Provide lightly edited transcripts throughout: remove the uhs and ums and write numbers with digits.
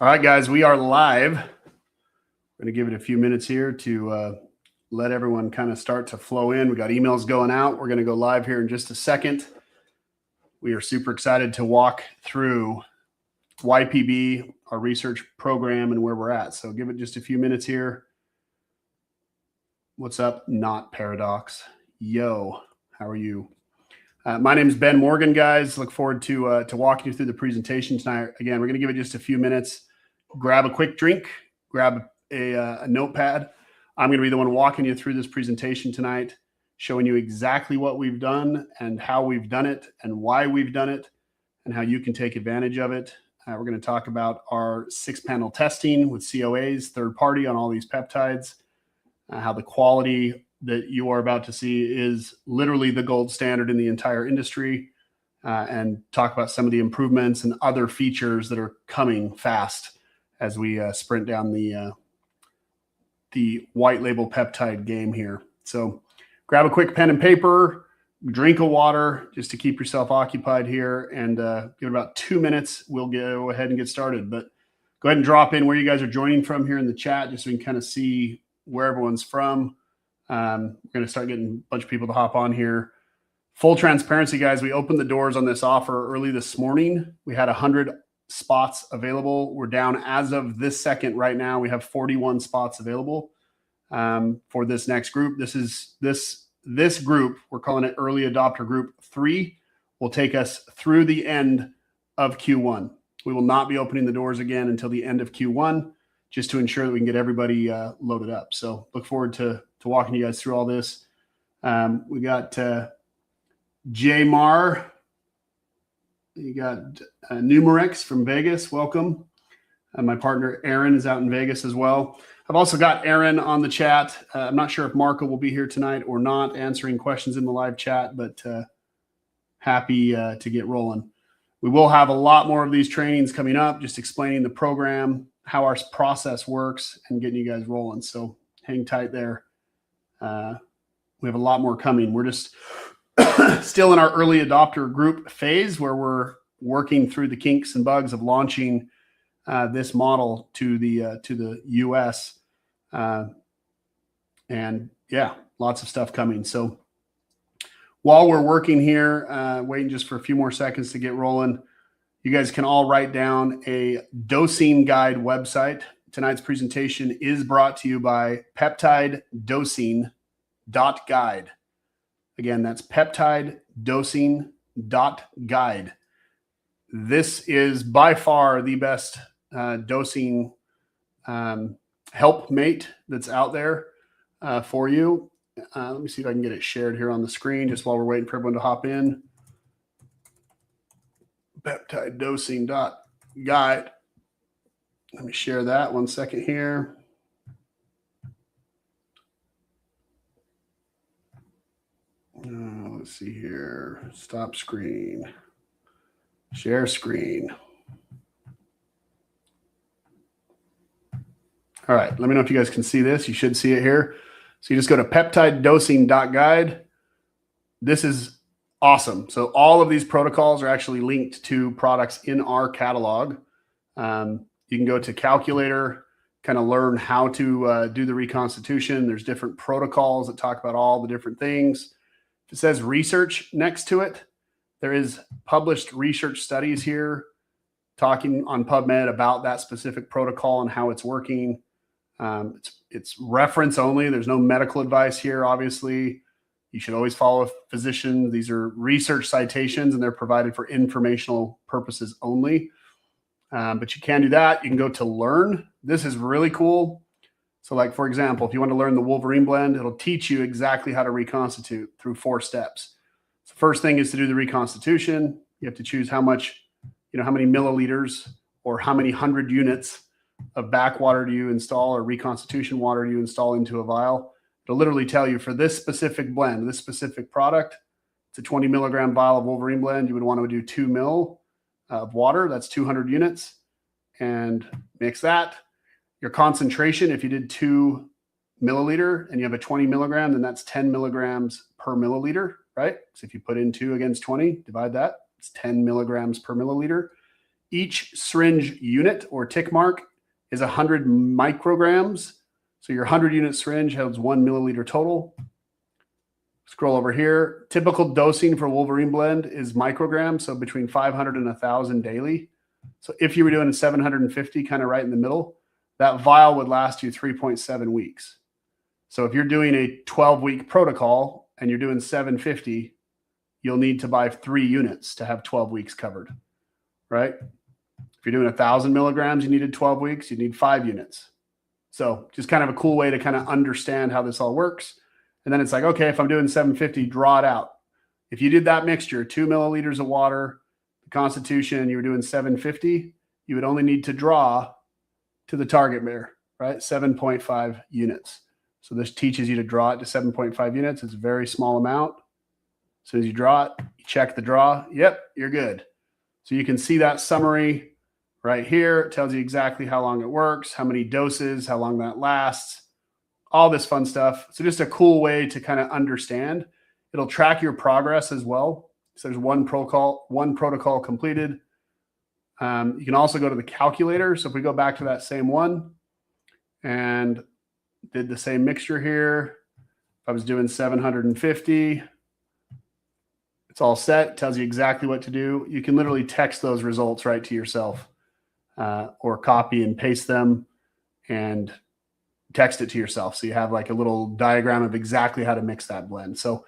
All right, guys, we are live. We're going to give it a few minutes here to let everyone kind of start to flow in. We got emails going out. We're going to go live here in just a second. We are super excited to walk through YPB, our research program, and where we're at. So give it just a few minutes here. What's up? Not Paradox. Yo, how are you? My name is Ben Morgan, guys. Look forward to walking you through the presentation tonight. Again, we're going to give it just a few minutes. Grab a quick drink, grab a notepad. I'm going to be the one walking you through this presentation tonight, showing you exactly what we've done and how we've done it and why we've done it and how you can take advantage of it. We're going to talk about our 6-panel testing with COAs, third party on all these peptides, how the quality that you are about to see is literally the gold standard in the entire industry, and talk about some of the improvements and other features that are coming fast as we sprint down the white label peptide game here. So grab a quick pen and paper, drink of water just to keep yourself occupied here, and give it about 2 minutes. We'll go ahead and get started. But go ahead and drop in where you guys are joining from here in the chat just so we can kind of see where everyone's from. We're going to start getting a bunch of people to hop on here. Full transparency, guys, we opened the doors on this offer early this morning. We had 100 spots available. We're down as of this second right now. We have 41 spots available for this next group. This group, we're calling it Early Adopter Group 3, will take us through the end of Q1. We will not be opening the doors again until the end of Q1, just to ensure that we can get everybody loaded up. So look forward to walking you guys through all this. We got J Mar. You got Numerex from Vegas. Welcome. My partner Aaron is out in Vegas as well. I've also got Aaron on the chat. I'm not sure if Marco will be here tonight or not, answering questions in the live chat, but happy to get rolling. We will have a lot more of these trainings coming up, just explaining the program, how our process works, and getting you guys rolling. So hang tight there. We have a lot more coming. We're just still in our early adopter group phase where we're working through the kinks and bugs of launching this model to the US. And yeah, lots of stuff coming. So while we're working here, waiting just for a few more seconds to get rolling, you guys can all write down a dosing guide website. Tonight's presentation is brought to you by Peptide Dosing.guide. Again, that's Peptide Dosing.guide. This is by far the best dosing helpmate that's out there for you. Let me see if I can get it shared here on the screen just while we're waiting for everyone to hop in. Peptide Dosing.guide. Let me share that 1 second here. Let's see here. Stop screen. Share screen. All right. Let me know if you guys can see this. You should see it here. So you just go to peptidedosing.guide. This is awesome. So all of these protocols are actually linked to products in our catalog. You can go to calculator, kind of learn how to do the reconstitution. There's different protocols that talk about all the different things. If it says research next to it, there is published research studies here talking on PubMed about that specific protocol and how it's working. It's reference only. There's no medical advice here, obviously. You should always follow a physician. These are research citations, and they're provided for informational purposes only. But you can do that. You can go to learn. This is really cool. So like, for example, if you want to learn the Wolverine blend, it'll teach you exactly how to reconstitute through 4 steps. So first thing is to do the reconstitution. You have to choose how much, how many milliliters or how many 100 units of backwater do you install or reconstitution water do you install into a vial. It'll literally tell you for this specific blend, this specific product, it's a 20 milligram vial of Wolverine blend. You would want to do 2 mil of water. That's 200 units, and mix that. Your concentration, if you did 2 milliliter and you have a 20 milligram, then that's 10 milligrams per milliliter, right? So if you put in 2 against 20, divide that, it's 10 milligrams per milliliter. Each syringe unit or tick mark is 100 micrograms. So your 100 unit syringe has 1 milliliter total. Scroll over here. Typical dosing for Wolverine blend is micrograms, so between 500 and 1,000 daily. So if you were doing 750, kind of right in the middle, that vial would last you 3.7 weeks. So if you're doing a 12-week protocol and you're doing 750, you'll need to buy 3 units to have 12 weeks covered, right? If you're doing 1,000 milligrams, you needed 12 weeks, you need 5 units. So just kind of a cool way to kind of understand how this all works. And then it's like, okay, if I'm doing 750, draw it out. If you did that mixture, 2 milliliters of water, the Constitution, you were doing 750, you would only need to draw to the target bear, right? 7.5 units. So this teaches you to draw it to 7.5 units. It's a very small amount. As soon as you draw it, you check the draw. Yep, you're good. So you can see that summary right here. It tells you exactly how long it works, how many doses, how long that lasts, all this fun stuff. So just a cool way to kind of understand. It'll track your progress as well. So there's one protocol completed. You can also go to the calculator. So if we go back to that same one and did the same mixture here, if I was doing 750, it's all set. It tells you exactly what to do. You can literally text those results right to yourself or copy and paste them and text it to yourself. So you have like a little diagram of exactly how to mix that blend. So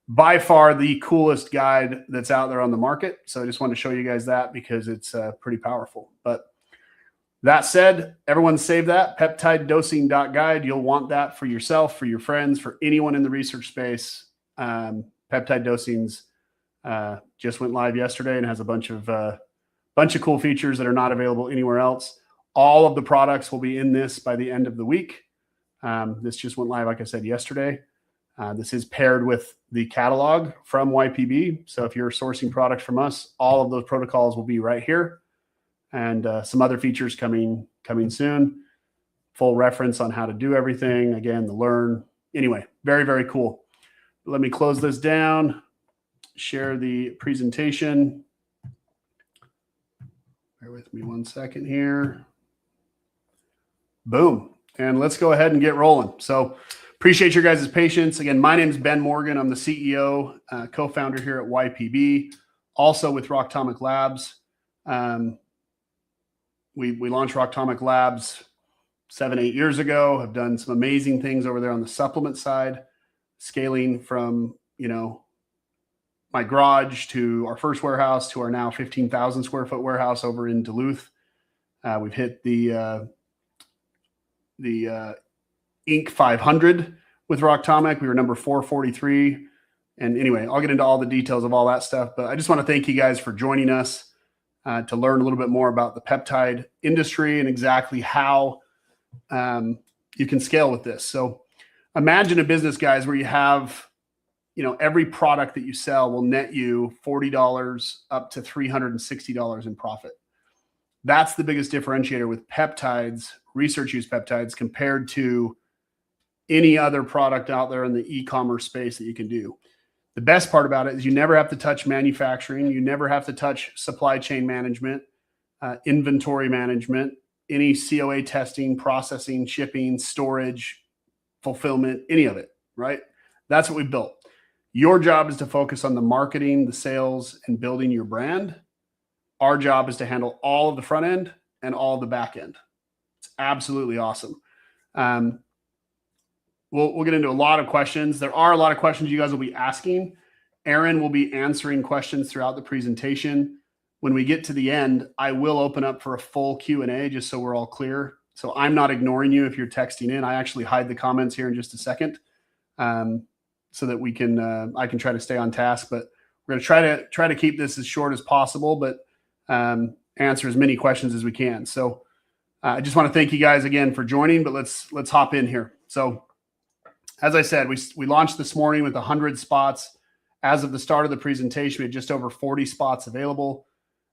by far the coolest guide that's out there on the market. So I just wanted to show you guys that because it's pretty powerful. But that said, everyone save that, peptidedosing.guide. You'll want that for yourself, for your friends, for anyone in the research space. Peptide dosings just went live yesterday and has a bunch of cool features that are not available anywhere else. All of the products will be in this by the end of the week. This just went live, like I said, yesterday. This is paired with the catalog from YPB. So if you're sourcing products from us, all of those protocols will be right here. And some other features coming soon. Full reference on how to do everything. Again, the learn. Anyway, very, very cool. Let me close this down. Share the presentation. Bear with me one second here. Boom. And let's go ahead and get rolling. So appreciate your guys' patience. Again, my name is Ben Morgan. I'm the CEO, co-founder here at YPB, also with Rocktomic Labs. We launched Rocktomic Labs 7-8 years ago. Have done some amazing things over there on the supplement side, scaling from, my garage to our first warehouse to our now 15,000 square foot warehouse over in Duluth. We've hit the Inc. 500 with Rocktomic. We were number 443. And anyway, I'll get into all the details of all that stuff. But I just want to thank you guys for joining us to learn a little bit more about the peptide industry and exactly how you can scale with this. So imagine a business, guys, where you have, every product that you sell will net you $40 up to $360 in profit. That's the biggest differentiator with peptides, research use peptides, compared to any other product out there in the e-commerce space that you can do. The best part about it is you never have to touch manufacturing. You never have to touch supply chain management, inventory management, any COA testing, processing, shipping, storage, fulfillment, any of it, right? That's what we built. Your job is to focus on the marketing, the sales, and building your brand. Our job is to handle all of the front end and all of the back end. It's absolutely awesome. We'll get into a lot of questions. There are a lot of questions you guys will be asking. Aaron will be answering questions throughout the presentation. When we get to the end, I will open up for a full Q&A just so we're all clear. So I'm not ignoring you if you're texting in. I actually hide the comments here in just a second so that we can I can try to stay on task. But we're going to try to keep this as short as possible, but answer as many questions as we can. So I just want to thank you guys again for joining, but let's hop in here. So as I said, we launched this morning with 100 spots. As of the start of the presentation, we had just over 40 spots available.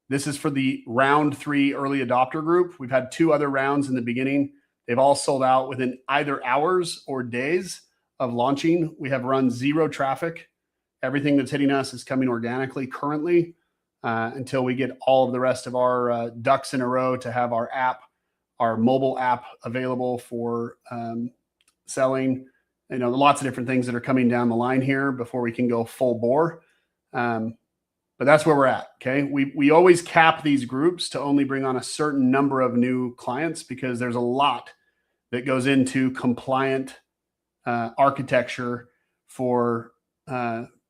This is for the round 3 early adopter group. We've had 2 other rounds in the beginning. They've all sold out within either hours or days of launching. We have run 0 traffic. Everything that's hitting us is coming organically currently. until we get all of the rest of our ducks in a row to have our app, our mobile app available for selling. You know, lots of different things that are coming down the line here before we can go full bore. But that's where we're at. Okay. We always cap these groups to only bring on a certain number of new clients because there's a lot that goes into compliant architecture for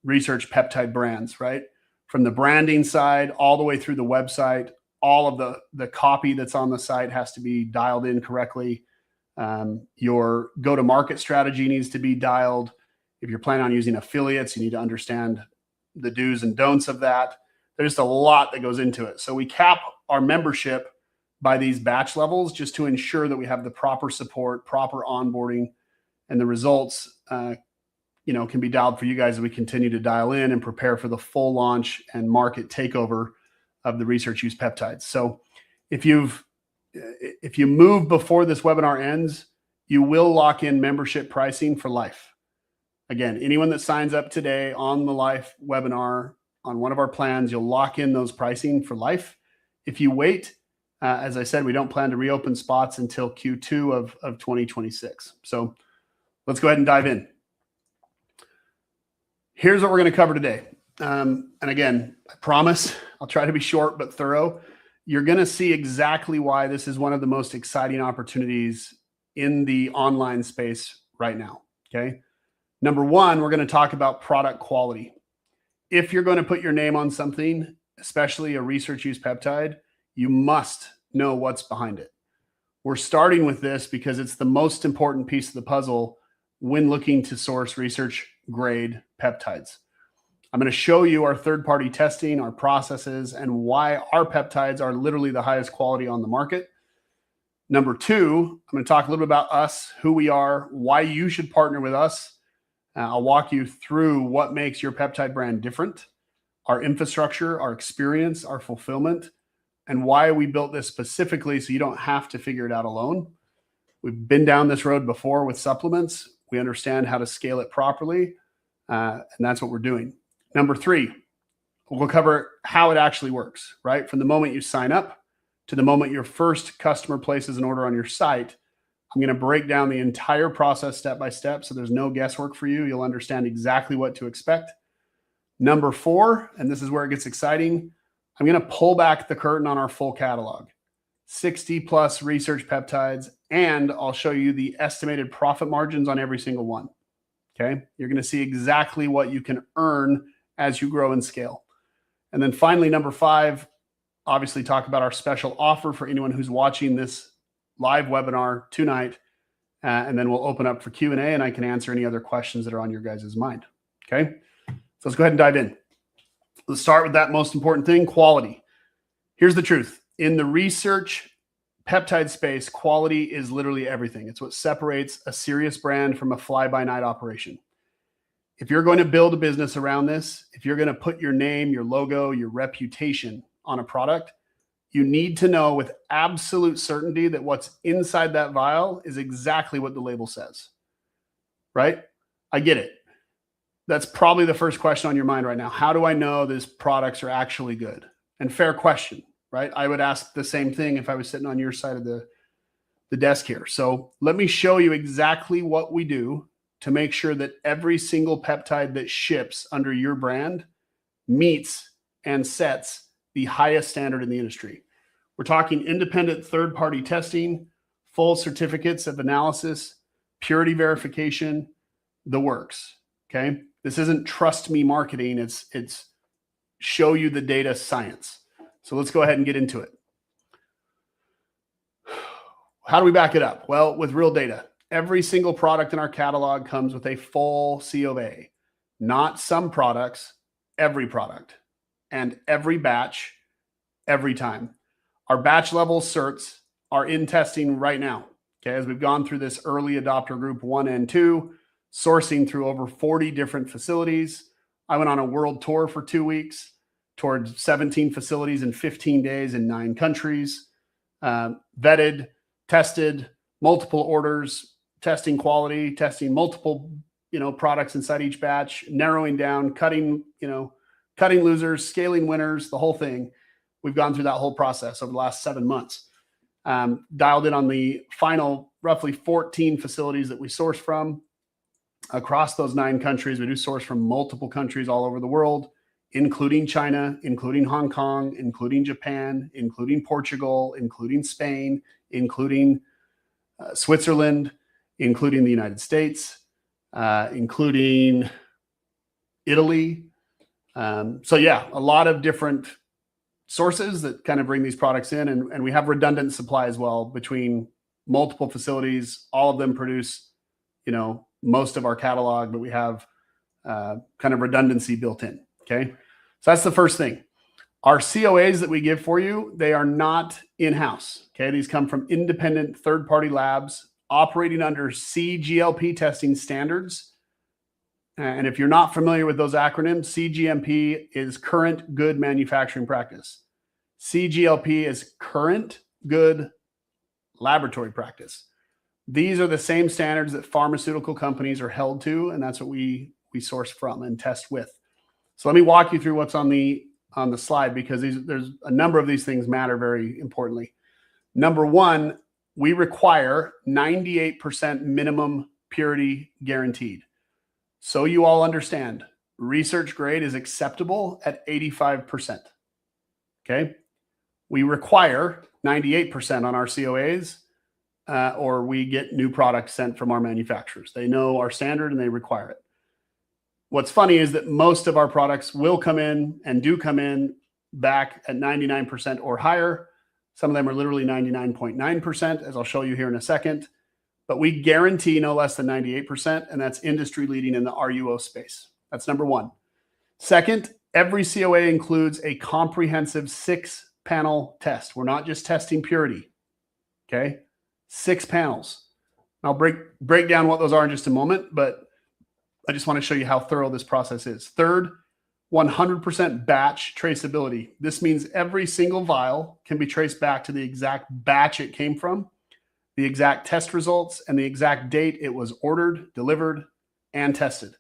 research peptide brands, right? From the branding side all the way through the website, all of the copy that's on the site has to be dialed in correctly. Your go-to-market strategy needs to be dialed. If you're planning on using affiliates, you need to understand the do's and don'ts of that. There's just a lot that goes into it. So we cap our membership by these batch levels just to ensure that we have the proper support, proper onboarding, and the results can be dialed for you guys as we continue to dial in and prepare for the full launch and market takeover of the research use peptides. So if you move before this webinar ends, you will lock in membership pricing for life. Again, anyone that signs up today on the live webinar on one of our plans, you'll lock in those pricing for life. If you wait, as I said, we don't plan to reopen spots until Q2 of 2026. So let's go ahead and dive in. Here's what we're going to cover today. And again, I promise I'll try to be short but thorough. You're going to see exactly why this is one of the most exciting opportunities in the online space right now. Okay. Number one, we're going to talk about product quality. If you're going to put your name on something, especially a research use peptide, you must know what's behind it. We're starting with this because it's the most important piece of the puzzle when looking to source research grade peptides. I'm going to show you our third-party testing, our processes, and why our peptides are literally the highest quality on the market. Number two, I'm going to talk a little bit about us, who we are, why you should partner with us. I'll walk you through what makes your peptide brand different, our infrastructure, our experience, our fulfillment, and why we built this specifically so you don't have to figure it out alone. We've been down this road before with supplements. We understand how to scale it properly, and that's what we're doing. Number three, we'll cover how it actually works, right? From the moment you sign up to the moment your first customer places an order on your site, I'm going to break down the entire process step by step so there's no guesswork for you. You'll understand exactly what to expect. Number four, and this is where it gets exciting, I'm going to pull back the curtain on our full catalog, 60 plus research peptides, and I'll show you the estimated profit margins on every single one. Okay. You're going to see exactly what you can earn as you grow and scale. And then finally, number five, obviously talk about our special offer for anyone who's watching this live webinar tonight. And then we'll open up for Q&A and I can answer any other questions that are on your guys' mind. Okay. So let's go ahead and dive in. Let's start with that most important thing, quality. Here's the truth. In the research peptide space, quality is literally everything. It's what separates a serious brand from a fly-by-night operation. If you're going to build a business around this, if you're going to put your name, your logo, your reputation on a product, you need to know with absolute certainty that what's inside that vial is exactly what the label says, right? I get it. That's probably the first question on your mind right now. How do I know these products are actually good? And fair question, right? I would ask the same thing if I was sitting on your side of the desk here. So let me show you exactly what we do to make sure that every single peptide that ships under your brand meets and sets the highest standard in the industry. We're talking independent third-party testing, full certificates of analysis, purity verification, the works, okay? This isn't trust me marketing, it's show you the data science. So let's go ahead and get into it. How do we back it up? Well, with real data. Every single product in our catalog comes with a full C of A, not some products, every product, and every batch, every time. Our batch level certs are in testing right now. Okay, as we've gone through this early adopter group 1 and 2, sourcing through over 40 different facilities. I went on a world tour for 2 weeks, towards 17 facilities in 15 days in 9 countries, vetted, tested, multiple orders, testing quality, testing multiple, products inside each batch, narrowing down, cutting, cutting losers, scaling winners, the whole thing. We've gone through that whole process over the last 7 months. Dialed in on the final roughly 14 facilities that we source from across those 9 countries. We do source from multiple countries all over the world, including China, including Hong Kong, including Japan, including Portugal, including Spain, including Switzerland, including the United States, including Italy. So yeah, a lot of different sources that kind of bring these products in, and we have redundant supply as well between multiple facilities. All of them produce, most of our catalog, but we have kind of redundancy built in. Okay, so that's the first thing. Our COAs that we give for you, they are not in-house. Okay, these come from independent third-party labs operating under CGLP testing standards. And if you're not familiar with those acronyms, CGMP is current good manufacturing practice. CGLP is current good laboratory practice. These are the same standards that pharmaceutical companies are held to, and that's what we source from and test with. So let me walk you through what's on the slide, because there's a number of these things matter very importantly. Number one, we require 98% minimum purity guaranteed. So you all understand, research grade is acceptable at 85%. Okay, we require 98% on our COAs, or we get new products sent from our manufacturers. They know our standard and they require it. What's funny is that most of our products will come in and do come in back at 99% or higher. Some of them are literally 99.9%, as I'll show you here in a second. But we guarantee no less than 98%, and that's industry leading in the RUO space. That's number one. Second, every COA includes a comprehensive 6-panel test. We're not just testing purity, okay? 6 panels. I'll break down what those are in just a moment, but I just want to show you how thorough this process is. Third, 100% batch traceability. This means every single vial can be traced back to the exact batch it came from, the exact test results, and the exact date it was ordered, delivered, and tested.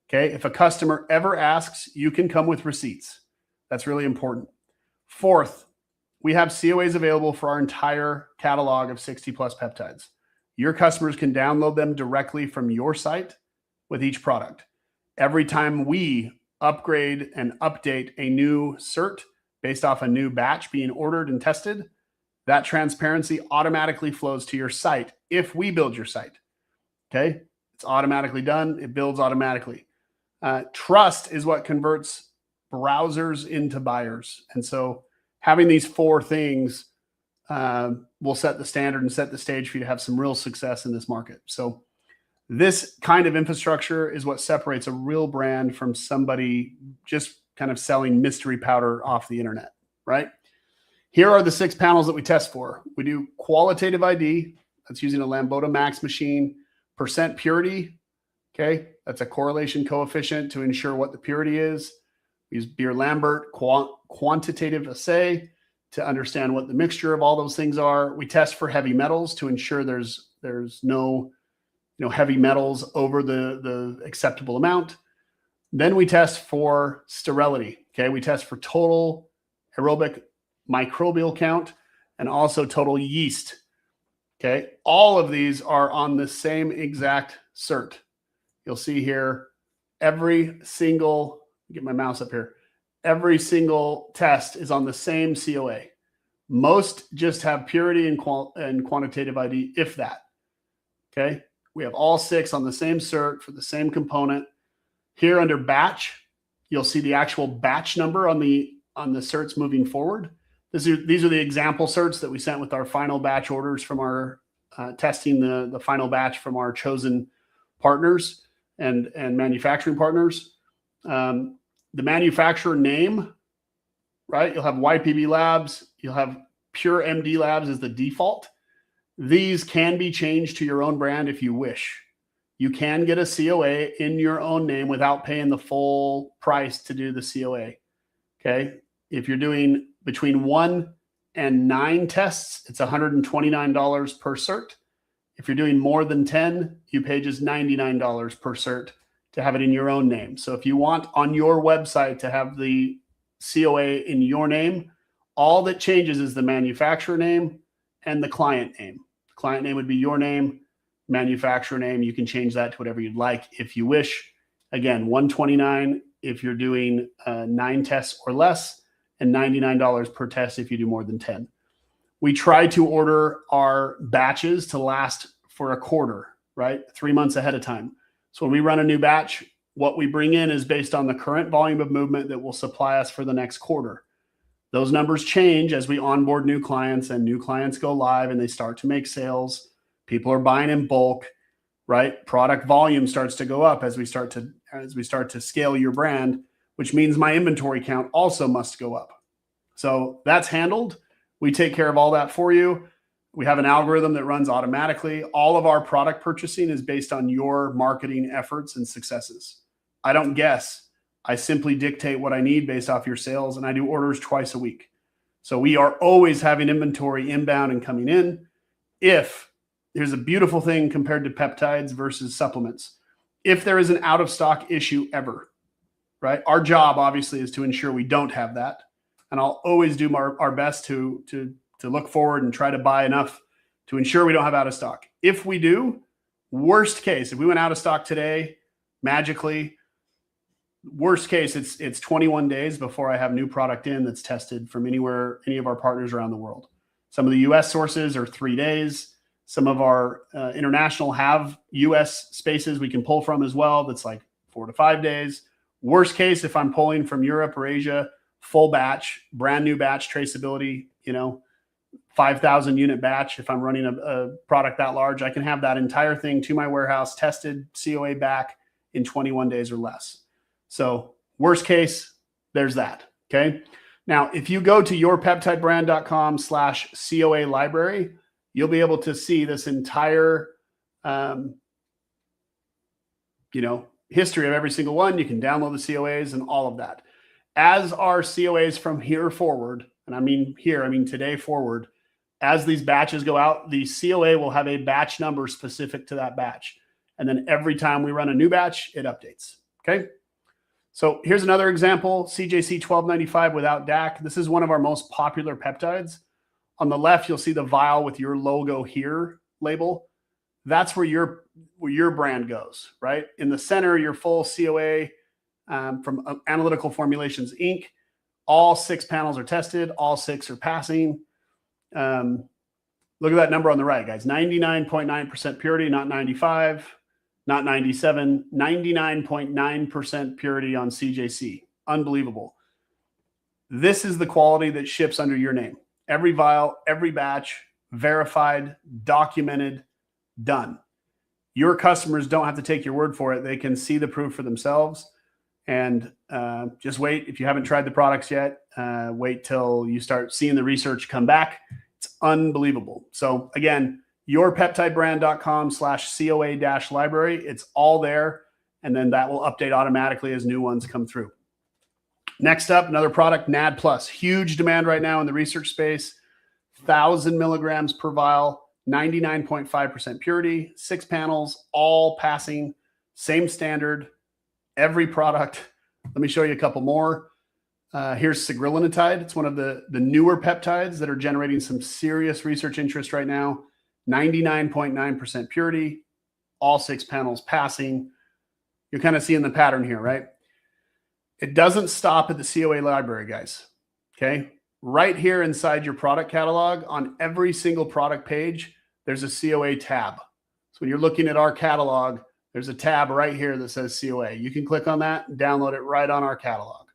Okay, if a customer ever asks, you can come with receipts. That's really important. Fourth, we have COAs available for our entire catalog of 60 plus peptides. Your customers can download them directly from your site with each product. Every time we upgrade and update a new cert based off a new batch being ordered and tested, that transparency automatically flows to your site if we build your site. Okay, it's automatically done. It builds automatically. Trust is what converts browsers into buyers. And so having these 4 things will set the standard and set the stage for you to have some real success in this market. So this kind of infrastructure is what separates a real brand from somebody just kind of selling mystery powder off the internet, right? Here are the 6 panels that we test for. We do qualitative ID. That's using a Lambda Max machine. Percent purity. Okay, that's a correlation coefficient to ensure what the purity is. We use Beer-Lambert quantitative assay to understand what the mixture of all those things are. We test for heavy metals to ensure there's no heavy metals over the acceptable amount. Then we test for sterility. Okay, we test for total aerobic microbial count and also total yeast. Okay, all of these are on the same exact cert. You'll see here every single, get my mouse up here, every single test is on the same COA. Most just have purity and quantitative ID, if that. Okay, we have all 6 on the same cert for the same component. Here under batch, you'll see the actual batch number on the certs moving forward. These are the example certs that we sent with our final batch orders from our testing the final batch from our chosen partners and manufacturing partners. The manufacturer name, right? You'll have YPB Labs. You'll have Pure MD Labs as the default. These can be changed to your own brand if you wish. You can get a COA in your own name without paying the full price to do the COA. Okay. If you're doing between 1 and 9 tests, it's $129 per cert. If you're doing more than 10, you pay just $99 per cert. to have it in your own name. So if you want on your website to have the COA in your name, all that changes is the manufacturer name and the client name. The client name would be your name, manufacturer name. You can change that to whatever you'd like if you wish. Again, $129 if you're doing 9 tests or less, and $99 per test if you do more than 10. We try to order our batches to last for a quarter, right? 3 months ahead of time. So when we run a new batch, what we bring in is based on the current volume of movement that will supply us for the next quarter. Those numbers change as we onboard new clients and new clients go live and they start to make sales. People are buying in bulk, right? Product volume starts to go up as we start to scale your brand, which means my inventory count also must go up. So that's handled. We take care of all that for you. We have an algorithm that runs automatically. All of our product purchasing is based on your marketing efforts and successes. I don't guess. I simply dictate what I need based off your sales, and I do orders twice a week. So we are always having inventory inbound and coming in. If there's a beautiful thing compared to peptides versus supplements, if there is an out of stock issue ever, right? Our job obviously is to ensure we don't have that. And I'll always do our best to look forward and try to buy enough to ensure we don't have out of stock. If we do, worst case, if we went out of stock today, magically, worst case, it's 21 days before I have new product in that's tested from any of our partners around the world. Some of the US sources are 3 days. Some of our international have US spaces we can pull from as well. That's like 4 to 5 days. Worst case, if I'm pulling from Europe or Asia, full batch, brand new batch traceability, 5,000 unit batch. If I'm running a product that large, I can have that entire thing to my warehouse, tested, COA back in 21 days or less. So worst case, there's that. Okay. Now, if you go to yourpeptidebrand.com/COA library, you'll be able to see this entire, history of every single one. You can download the COAs and all of that. As our COAs from here forward, and I mean today forward, as these batches go out, the COA will have a batch number specific to that batch. And then every time we run a new batch, it updates. Okay. So here's another example, CJC 1295 without DAC. This is one of our most popular peptides. On the left, you'll see the vial with your logo here label. That's where your brand goes, right? In the center, your full COA from Analytical Formulations, Inc. All 6 panels are tested. All 6 are passing. Look at that number on the right, guys. 99.9% purity, not 95, not 97, 99.9% purity on CJC. Unbelievable. This is the quality that ships under your name. Every vial, every batch, verified, documented, done. Your customers don't have to take your word for it. They can see the proof for themselves. And just wait. If you haven't tried the products yet, wait till you start seeing the research come back. It's unbelievable. So again, yourpeptidebrand.com/COA-library. It's all there. And then that will update automatically as new ones come through. Next up, another product, NAD+. Huge demand right now in the research space. 1,000 milligrams per vial, 99.5% purity, 6 panels, all passing, same standard, every product. Let me show you a couple more. Here's sigrillinotide. It's one of the newer peptides that are generating some serious research interest right now. 99.9% purity, all 6 panels passing. You're kind of seeing the pattern here, right? It doesn't stop at the COA library, guys. Okay. Right here inside your product catalog, on every single product page, there's a COA tab. So when you're looking at our catalog, there's a tab right here that says COA. You can click on that and download it right on our catalog.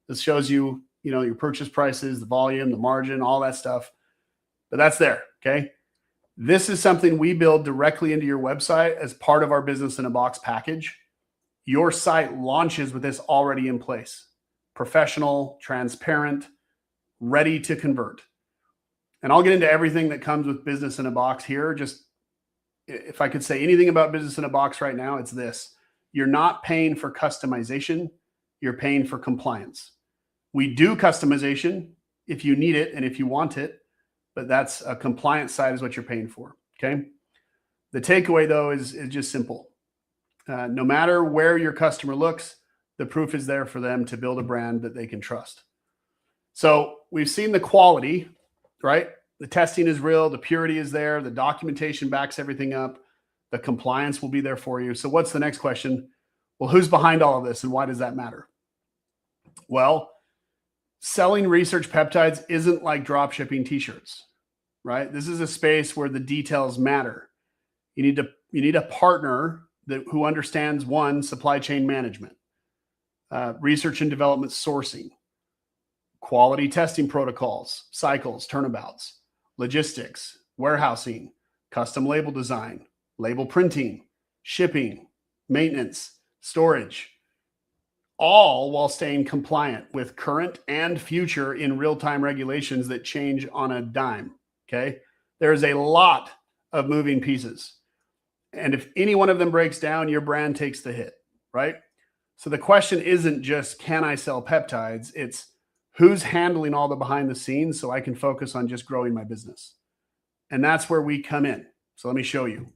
This shows you, your purchase prices, the volume, the margin, all that stuff. But that's there. Okay. This is something we build directly into your website as part of our business in a box package. Your site launches with this already in place. Professional, transparent, ready to convert. And I'll get into everything that comes with business in a box here. Just if I could say anything about business in a box right now, it's this. You're not paying for customization. You're paying for compliance. We do customization if you need it and if you want it, but that's a compliance side is what you're paying for. Okay. The takeaway though is just simple. No matter where your customer looks, the proof is there for them to build a brand that they can trust. So we've seen the quality, right? The testing is real. The purity is there. The documentation backs everything up. The compliance will be there for you. So what's the next question? Well, who's behind all of this and why does that matter? Well, selling research peptides isn't like drop shipping t-shirts, right? This is a space where the details matter. You need a partner who understands, one, supply chain management, research and development sourcing, quality testing protocols, cycles, turnabouts, logistics, warehousing, custom label design, label printing, shipping, maintenance, storage, all while staying compliant with current and future in real-time regulations that change on a dime, okay? There's a lot of moving pieces. And if any one of them breaks down, your brand takes the hit, right? So the question isn't just, can I sell peptides? It's who's handling all the behind the scenes so I can focus on just growing my business. And that's where we come in. So let me show you.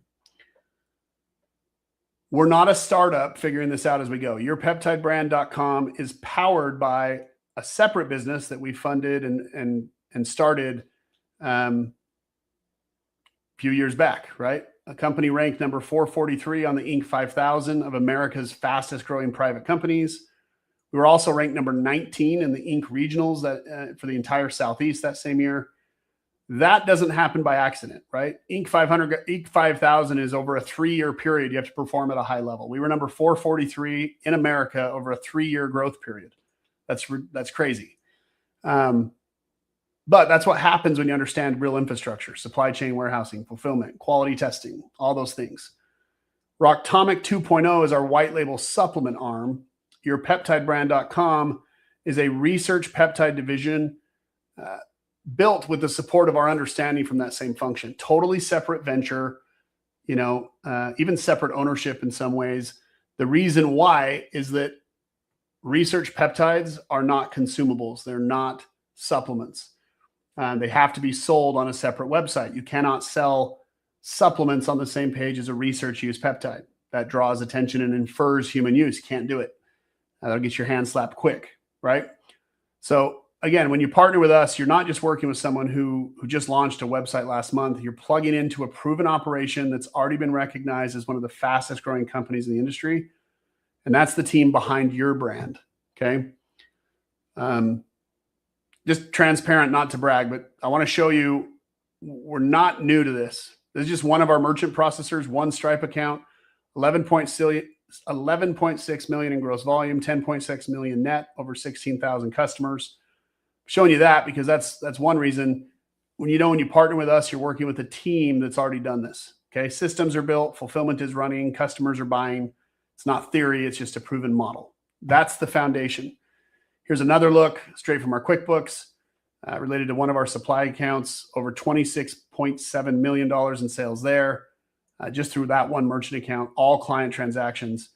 We're not a startup figuring this out as we go. Yourpeptidebrand.com is powered by a separate business that we funded and started a few years back, right? A company ranked number 443 on the Inc. 5000 of America's fastest growing private companies. We were also ranked number 19 in the Inc. regionals for the entire Southeast that same year. That doesn't happen by accident, right? Inc. 500, Inc. 5000 is over a 3-year period. You have to perform at a high level. We were number 443 in America over a 3-year growth period. That's crazy. But that's what happens when you understand real infrastructure, supply chain, warehousing, fulfillment, quality testing, all those things. Rocktomic 2.0 is our white label supplement arm. Yourpeptidebrand.com is a research peptide division built with the support of our understanding from that same function. Totally separate venture, even separate ownership in some ways. The reason why is that research peptides are not consumables. They're not supplements. They have to be sold on a separate website. You cannot sell supplements on the same page as a research use peptide. That draws attention and infers human use. Can't do it. That'll get your hand slapped quick, right? So again, when you partner with us, you're not just working with someone who just launched a website last month. You're plugging into a proven operation that's already been recognized as one of the fastest growing companies in the industry. And that's the team behind your brand, okay? Just transparent, not to brag, but I want to show you we're not new to this. This is just one of our merchant processors, one Stripe account, 11.6 million in gross volume, 10.6 million net, over 16,000 customers. I'm showing you that because that's one reason when you partner with us, you're working with a team that's already done this. Okay, systems are built, fulfillment is running, customers are buying. It's not theory, it's just a proven model. That's the foundation. Here's another look straight from our QuickBooks related to one of our supply accounts, over $26.7 million in sales there, just through that one merchant account, all client transactions.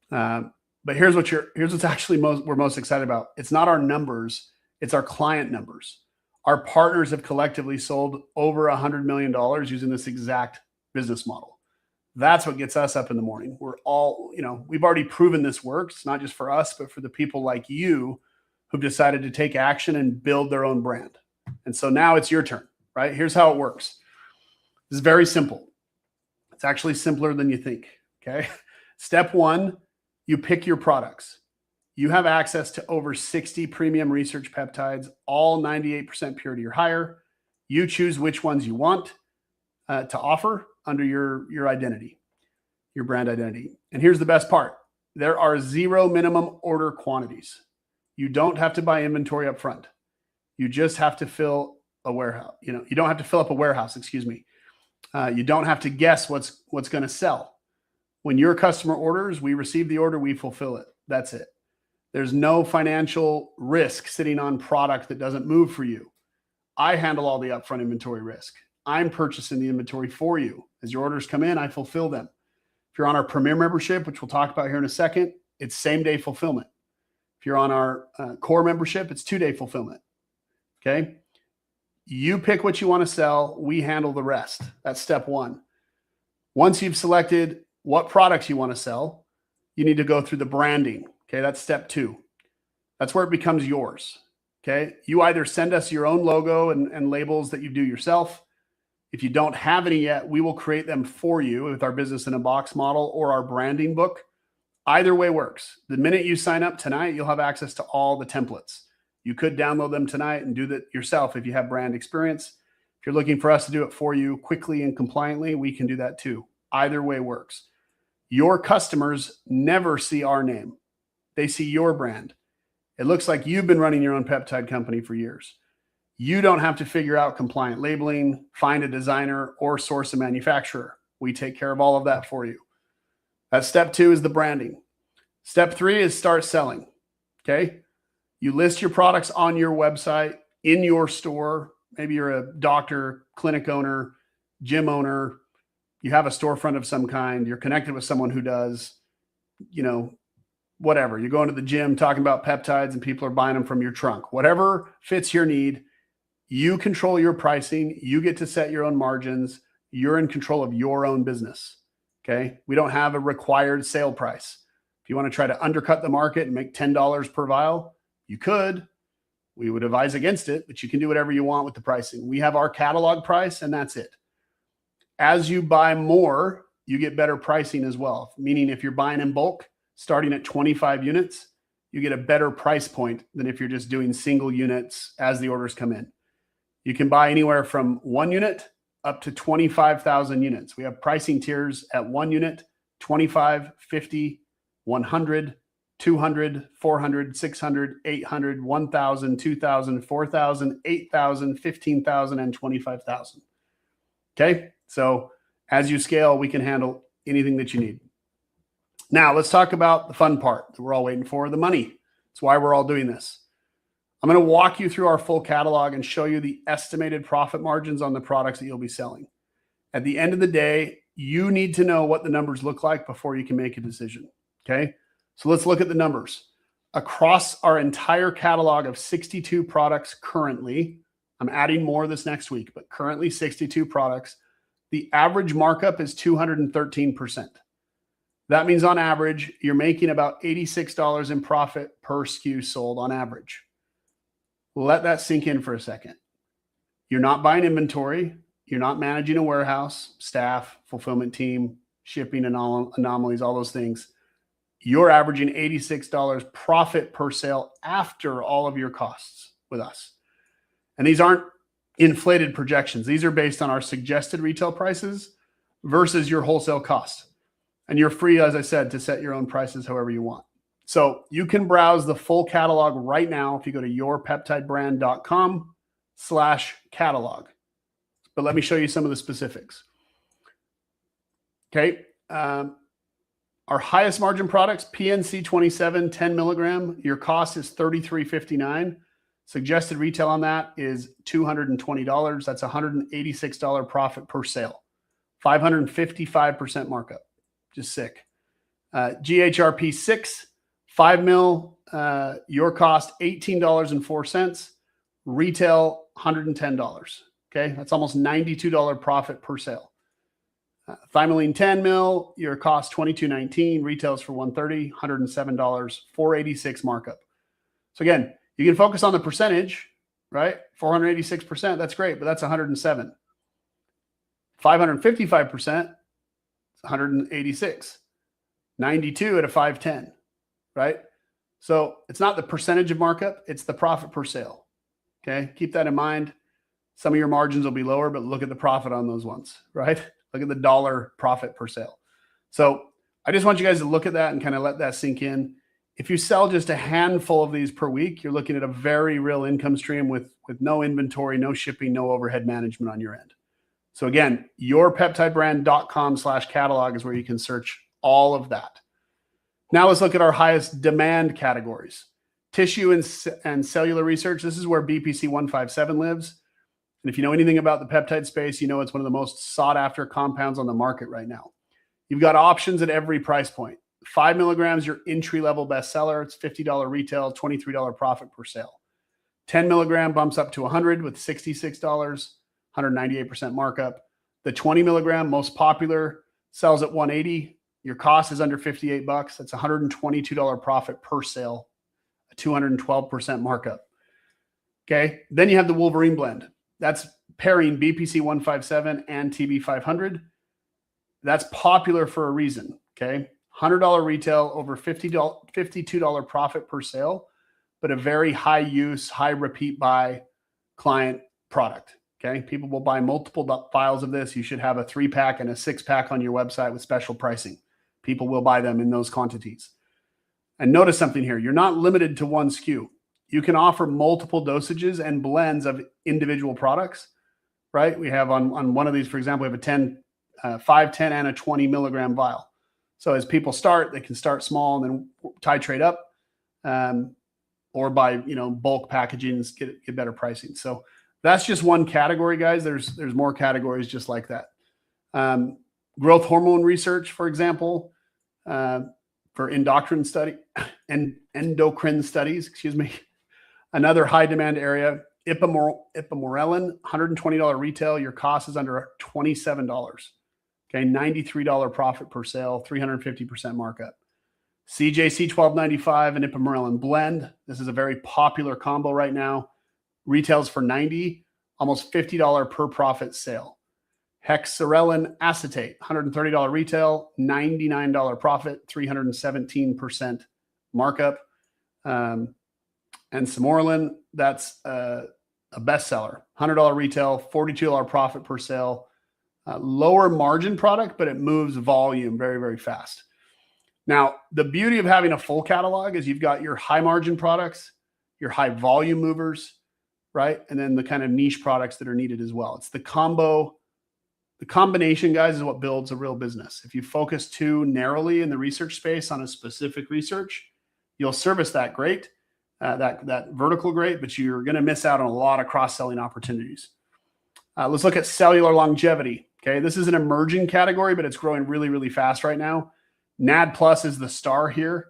But here's what's actually we're most excited about. It's not our numbers, it's our client numbers. Our partners have collectively sold over $100 million using this exact business model. That's what gets us up in the morning. We're all, we've already proven this works, not just for us, but for the people like you who've decided to take action and build their own brand. And so now it's your turn, right? Here's how it works. This is very simple. It's actually simpler than you think, okay? Step one, you pick your products. You have access to over 60 premium research peptides, all 98% purity or higher. You choose which ones you want to offer under your identity, your brand identity. And here's the best part. There are 0 minimum order quantities. You don't have to buy inventory up front. You just have to fill a warehouse. You don't have to fill up a warehouse, excuse me. You don't have to guess what's going to sell. When your customer orders, we receive the order, we fulfill it. That's it. There's no financial risk sitting on product that doesn't move for you. I handle all the upfront inventory risk. I'm purchasing the inventory for you. As your orders come in, I fulfill them. If you're on our Premier membership, which we'll talk about here in a second, it's same-day fulfillment. If you're on our core membership, it's 2-day fulfillment. Okay? You pick what you want to sell. We handle the rest. That's step one. Once you've selected what products you want to sell, you need to go through the branding. Okay, that's step 2. That's where it becomes yours. Okay, you either send us your own logo and labels that you do yourself. If you don't have any yet, we will create them for you with our business in a box model or our branding book. Either way works. The minute you sign up tonight, you'll have access to all the templates. You could download them tonight and do that yourself if you have brand experience. If you're looking for us to do it for you quickly and compliantly, we can do that too. Either way works. Your customers never see our name. They see your brand. It looks like you've been running your own peptide company for years. You don't have to figure out compliant labeling, find a designer, or source a manufacturer. We take care of all of that for you. That's step 2 is the branding. Step 3 is start selling. Okay. You list your products on your website, in your store. Maybe you're a doctor, clinic owner, gym owner. You have a storefront of some kind. You're connected with someone who does, whatever. You're going to the gym talking about peptides and people are buying them from your trunk. Whatever fits your need, you control your pricing. You get to set your own margins. You're in control of your own business. Okay. We don't have a required sale price. If you want to try to undercut the market and make $10 per vial, you could. We would advise against it, but you can do whatever you want with the pricing. We have our catalog price and that's it. As you buy more, you get better pricing as well. Meaning if you're buying in bulk, starting at 25 units, you get a better price point than if you're just doing single units as the orders come in. You can buy anywhere from 1 unit up to 25,000 units. We have pricing tiers at 1 unit, 25, 50, 100, 200, 400, 600, 800, 1,000, 2,000, 4,000, 8,000, 15,000, and 25,000. Okay. So as you scale, we can handle anything that you need. Now let's talk about the fun part that we're all waiting for, the money. That's why we're all doing this. I'm going to walk you through our full catalog and show you the estimated profit margins on the products that you'll be selling. At the end of the day, you need to know what the numbers look like before you can make a decision. Okay. So let's look at the numbers. Across our entire catalog of 62 products currently, I'm adding more this next week, but currently 62 products, the average markup is 213%. That means on average, you're making about $86 in profit per SKU sold on average. Let that sink in for a second. You're not buying inventory. You're not managing a warehouse, staff, fulfillment team, shipping and all anomalies, all those things. You're averaging $86 profit per sale after all of your costs with us. And these aren't inflated projections. These are based on our suggested retail prices versus your wholesale costs. And you're free, as I said, to set your own prices however you want. So you can browse the full catalog right now if you go to yourpeptidebrand.com/catalog. But let me show you some of the specifics. Okay. Our highest margin products, PNC 27, 10 milligram. Your cost is $33.59. Suggested retail on that is $220. That's $186 profit per sale. 555% markup. Just sick. GHRP 6, 5 mil. Your cost $18.04. Retail $110. Okay, that's almost $92 profit per sale. Thymolene 10 mil, your cost $22.19, retails for $130, $107, $486 markup. So again, you can focus on the percentage, right? 486%, that's great, but that's 107. 555%, 186. 92 at a 510, right? So it's not the percentage of markup, it's the profit per sale. Okay, keep that in mind. Some of your margins will be lower, but look at the profit on those ones, right? Look at the dollar profit per sale. So I just want you guys to look at that and kind of let that sink in. If you sell just a handful of these per week, you're looking at a very real income stream with no inventory, no shipping, no overhead management on your end. So again, yourpeptidebrand.com/catalog is where you can search all of that. Now let's look at our highest demand categories. Tissue and cellular research. This is where BPC 157 lives. And if you know anything about the peptide space, you know it's one of the most sought after compounds on the market right now. You've got options at every price point. 5 milligrams, your entry-level bestseller. It's $50 retail, $23 profit per sale. 10 milligram bumps up to 100 with $66, 198% markup. The 20 milligram, most popular, sells at 180. Your cost is under 58 bucks. That's $122 profit per sale, a 212% markup. Okay. Then you have the Wolverine blend. That's pairing BPC 157 and TB 500. That's popular for a reason. Okay. $100 retail, over $52 profit per sale, but a very high use, high repeat buy client product. Okay. People will buy multiple vials of this. You should have a 3-pack and a 6-pack on your website with special pricing. People will buy them in those quantities. And notice something here. You're not limited to one SKU. You can offer multiple dosages and blends of individual products, right? We have on one of these, for example, we have a 5, 10, and a 20 milligram vial. So as people start, they can start small and then titrate up, or by bulk packaging, get better pricing. So that's just one category, guys. There's more categories just like that. Growth hormone research, for example, for endocrine studies, excuse me. Another high demand area, ipamorelin, $120 retail. Your cost is under $27. Okay, $93 profit per sale, 350% markup. CJC 1295 and ipamorelin blend. This is a very popular combo right now. Retails for $90, almost $50 per profit sale. Hexarelin acetate, $130 retail, $99 profit, 317% markup. And Samorelin, that's a bestseller, $100 retail, $42 profit per sale. Lower margin product, but it moves volume very, very fast. Now, the beauty of having a full catalog is you've got your high margin products, your high volume movers, right? And then the kind of niche products that are needed as well. It's the combination, guys, is what builds a real business. If you focus too narrowly in the research space on a specific research, you'll service that great, that vertical great, but you're going to miss out on a lot of cross-selling opportunities. Let's look at cellular longevity. Okay, this is an emerging category, but it's growing really, really fast right now. NAD Plus is the star here.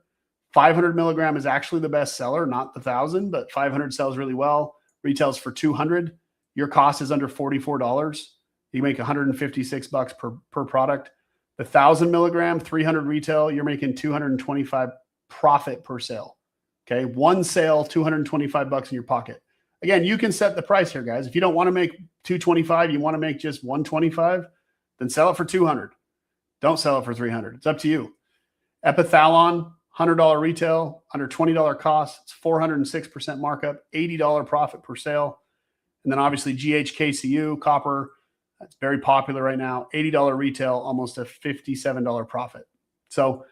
500 milligram is actually the best seller, not the 1,000, but 500 sells really well. Retails for $200. Your cost is under $44. You make 156 bucks per product. The 1,000 milligram, 300 retail, you're making 225 profit per sale. Okay, one sale, 225 bucks in your pocket. Again, you can set the price here, guys. If you don't want to make 225, you want to make just 125, then sell it for 200. Don't sell it for 300. It's up to you. Epithalon, $100 retail, under $20 cost. It's 406% markup, $80 profit per sale. And then obviously GHKCU, copper, that's very popular right now. $80 retail, almost a $57 profit. So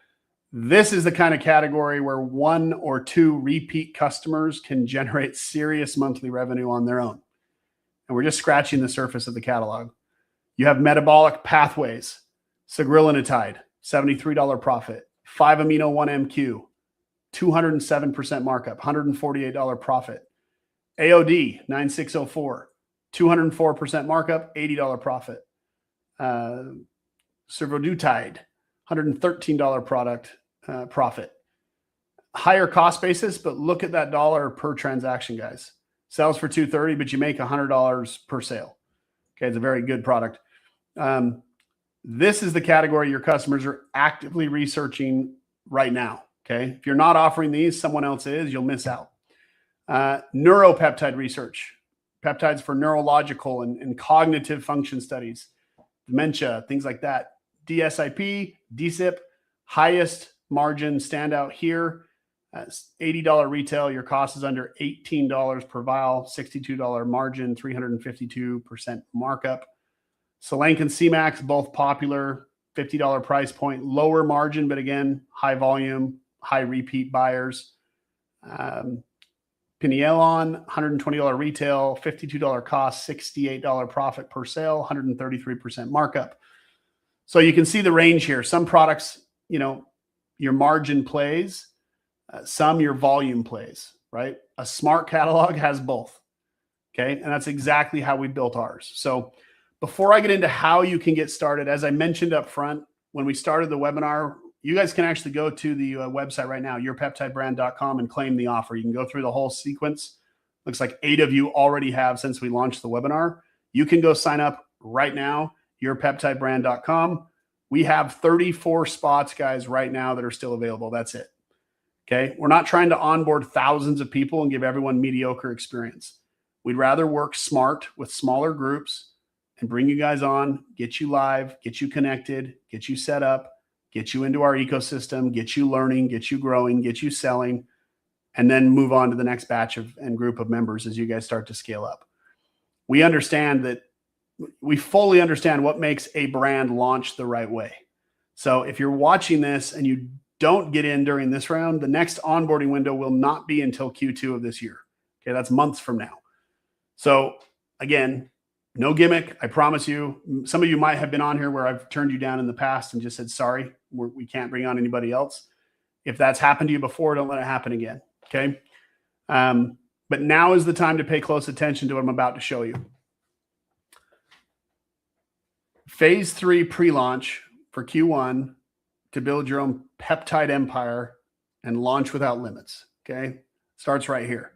this is the kind of category where 1 or 2 repeat customers can generate serious monthly revenue on their own. And we're just scratching the surface of the catalog. You have metabolic pathways, sagrilinotide, $73 profit, 5-amino-1-MQ, 207% markup, $148 profit. AOD, 9604, 204% markup, $80 profit. Survodutide, $113 profit. Higher cost basis, but look at that dollar per transaction, guys. Sells for $230, but you make $100 per sale. Okay, it's a very good product. This is the category your customers are actively researching right now. Okay, if you're not offering these, someone else is, you'll miss out. Neuropeptide research, peptides for neurological and cognitive function studies, dementia, things like that. DSIP, DSIP, highest margin standout here. $80 retail. Your cost is under $18 per vial, $62 margin, 352% markup. Solank and CMAX, both popular, $50 price point, lower margin, but again, high volume, high repeat buyers. Pinealon, $120 retail, $52 cost, $68 profit per sale, 133% markup. So you can see the range here. Some products, your margin plays, some your volume plays, right? A smart catalog has both. Okay. And that's exactly how we built ours. So before I get into how you can get started, as I mentioned up front, when we started the webinar, you guys can actually go to the website right now, yourpeptidebrand.com, and claim the offer. You can go through the whole sequence. Looks like 8 of you already have since we launched the webinar. You can go sign up right now, yourpeptidebrand.com. We have 34 spots, guys, right now that are still available. That's it. Okay. We're not trying to onboard thousands of people and give everyone mediocre experience. We'd rather work smart with smaller groups and bring you guys on, get you live, get you connected, get you set up, get you into our ecosystem, get you learning, get you growing, get you selling, and then move on to the next batch of and group of members as you guys start to scale up. We understand that we fully understand what makes a brand launch the right way. So if you're watching this and you don't get in during this round, the next onboarding window will not be until Q2 of this year. Okay, that's months from now. So again, no gimmick. I promise you, some of you might have been on here where I've turned you down in the past and just said, sorry, we can't bring on anybody else. If that's happened to you before, don't let it happen again. Okay. But now is the time to pay close attention to what I'm about to show you. Phase 3 pre-launch for Q1 to build your own peptide empire and launch without limits. Okay. Starts right here.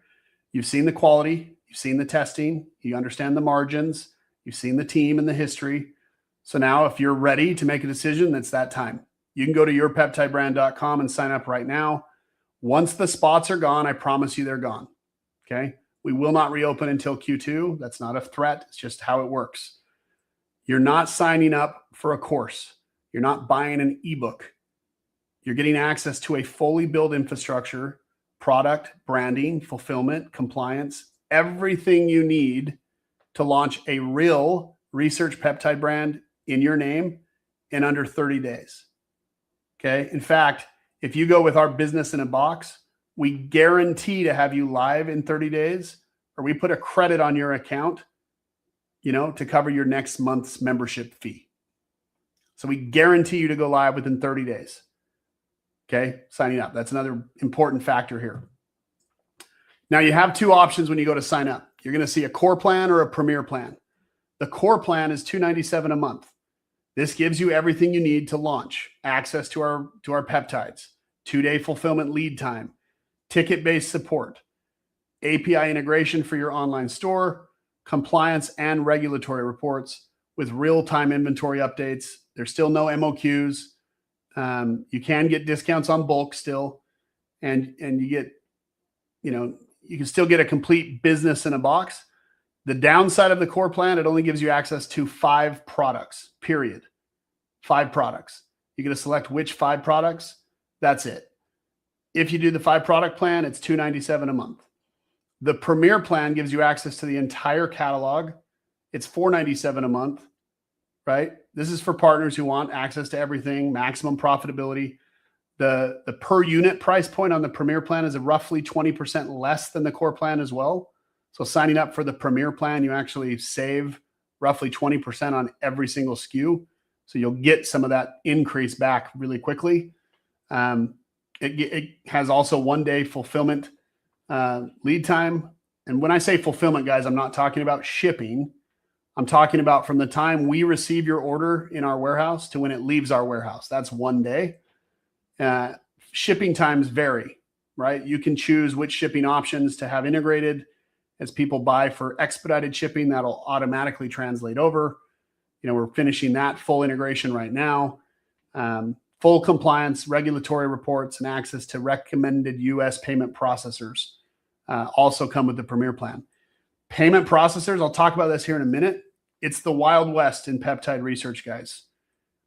You've seen the quality. You've seen the testing. You understand the margins. You've seen the team and the history. So now if you're ready to make a decision, it's that time. You can go to yourpeptidebrand.com and sign up right now. Once the spots are gone, I promise you they're gone. Okay. We will not reopen until Q2. That's not a threat. It's just how it works. You're not signing up for a course. You're not buying an ebook. You're getting access to a fully built infrastructure, product, branding, fulfillment, compliance, everything you need to launch a real research peptide brand in your name in under 30 days. Okay. In fact, if you go with our business in a box, we guarantee to have you live in 30 days, or we put a credit on your account, to cover your next month's membership fee. So we guarantee you to go live within 30 days. Okay. Signing up. That's another important factor here. Now you have two options when you go to sign up. You're going to see a core plan or a premier plan. The core plan is $297 a month. This gives you everything you need to launch: access to our peptides, 2-day fulfillment lead time, ticket-based support, API integration for your online store, compliance and regulatory reports with real-time inventory updates. There's still no MOQs. You can get discounts on bulk still, and you get, you can still get a complete business in a box. The downside of the core plan, it only gives you access to 5 products, period. 5 products. You're going to select which 5 products. That's it. If you do the 5-product plan, it's $297 a month. The premier plan gives you access to the entire catalog. It's $497 a month, right? This is for partners who want access to everything, maximum profitability. The per unit price point on the premier plan is roughly 20% less than the core plan as well. So signing up for the premier plan, you actually save roughly 20% on every single SKU. So you'll get some of that increase back really quickly. It has also 1-day fulfillment lead time. And when I say fulfillment, guys, I'm not talking about shipping. I'm talking about from the time we receive your order in our warehouse to when it leaves our warehouse. That's 1 day. Shipping times vary, right? You can choose which shipping options to have integrated. As people buy for expedited shipping, that'll automatically translate over. We're finishing that full integration right now. Full compliance, regulatory reports, and access to recommended US payment processors also come with the premier plan. Payment processors, I'll talk about this here in a minute. It's the Wild West in peptide research, guys.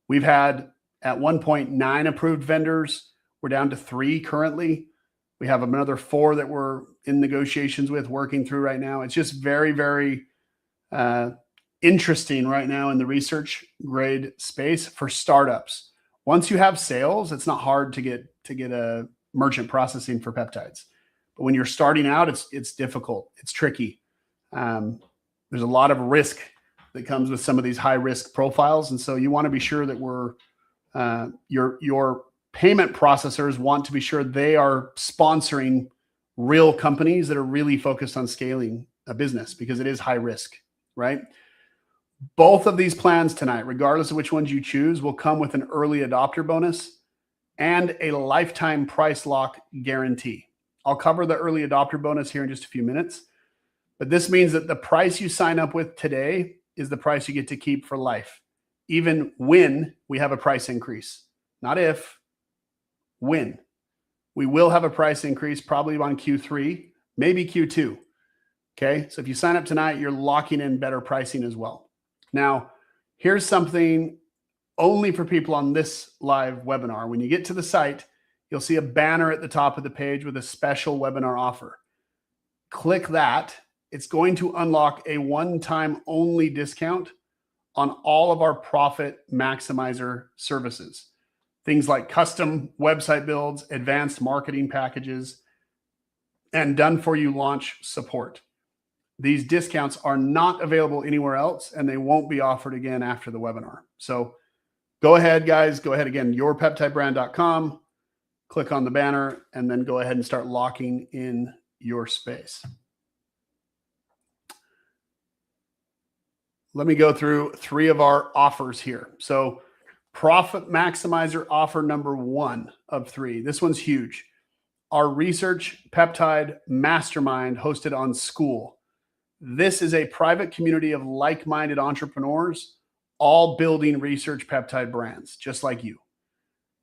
We've had at one point 9 approved vendors. We're down to 3 currently. We have another 4 that we're in negotiations with, working through right now. It's just very, very interesting right now in the research grade space for startups. Once you have sales, it's not hard to get a merchant processing for peptides. But when you're starting out, it's difficult. It's tricky. There's a lot of risk that comes with some of these high risk profiles, and so you want to be sure that your payment processors want to be sure they are sponsoring real companies that are really focused on scaling a business, because it is high risk, right? Both of these plans tonight, regardless of which ones you choose, will come with an early adopter bonus and a lifetime price lock guarantee. I'll cover the early adopter bonus here in just a few minutes, but this means that the price you sign up with today is the price you get to keep for life, even when we have a price increase. Not if, when. We will have a price increase probably on Q3, maybe Q2. Okay, so if you sign up tonight, you're locking in better pricing as well. Now, here's something only for people on this live webinar. When you get to the site, you'll see a banner at the top of the page with a special webinar offer. Click that. It's going to unlock a one-time only discount on all of our profit maximizer services. Things like custom website builds, advanced marketing packages, and done-for-you launch support. These discounts are not available anywhere else, and they won't be offered again after the webinar. So go ahead, guys. Go ahead again, yourpeptidebrand.com. Click on the banner, and then go ahead and start locking in your space. Let me go through 3 of our offers here. So Profit Maximizer offer number 1 of 3. This one's huge. Our Research Peptide Mastermind hosted on School. This is a private community of like-minded entrepreneurs, all building research peptide brands, just like you.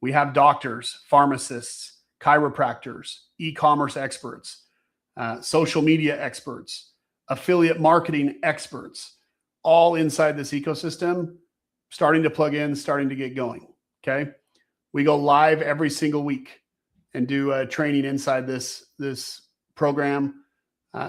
We have doctors, pharmacists, chiropractors, e-commerce experts, social media experts, affiliate marketing experts, all inside this ecosystem, starting to plug in, starting to get going, okay? We go live every single week and do training inside this program,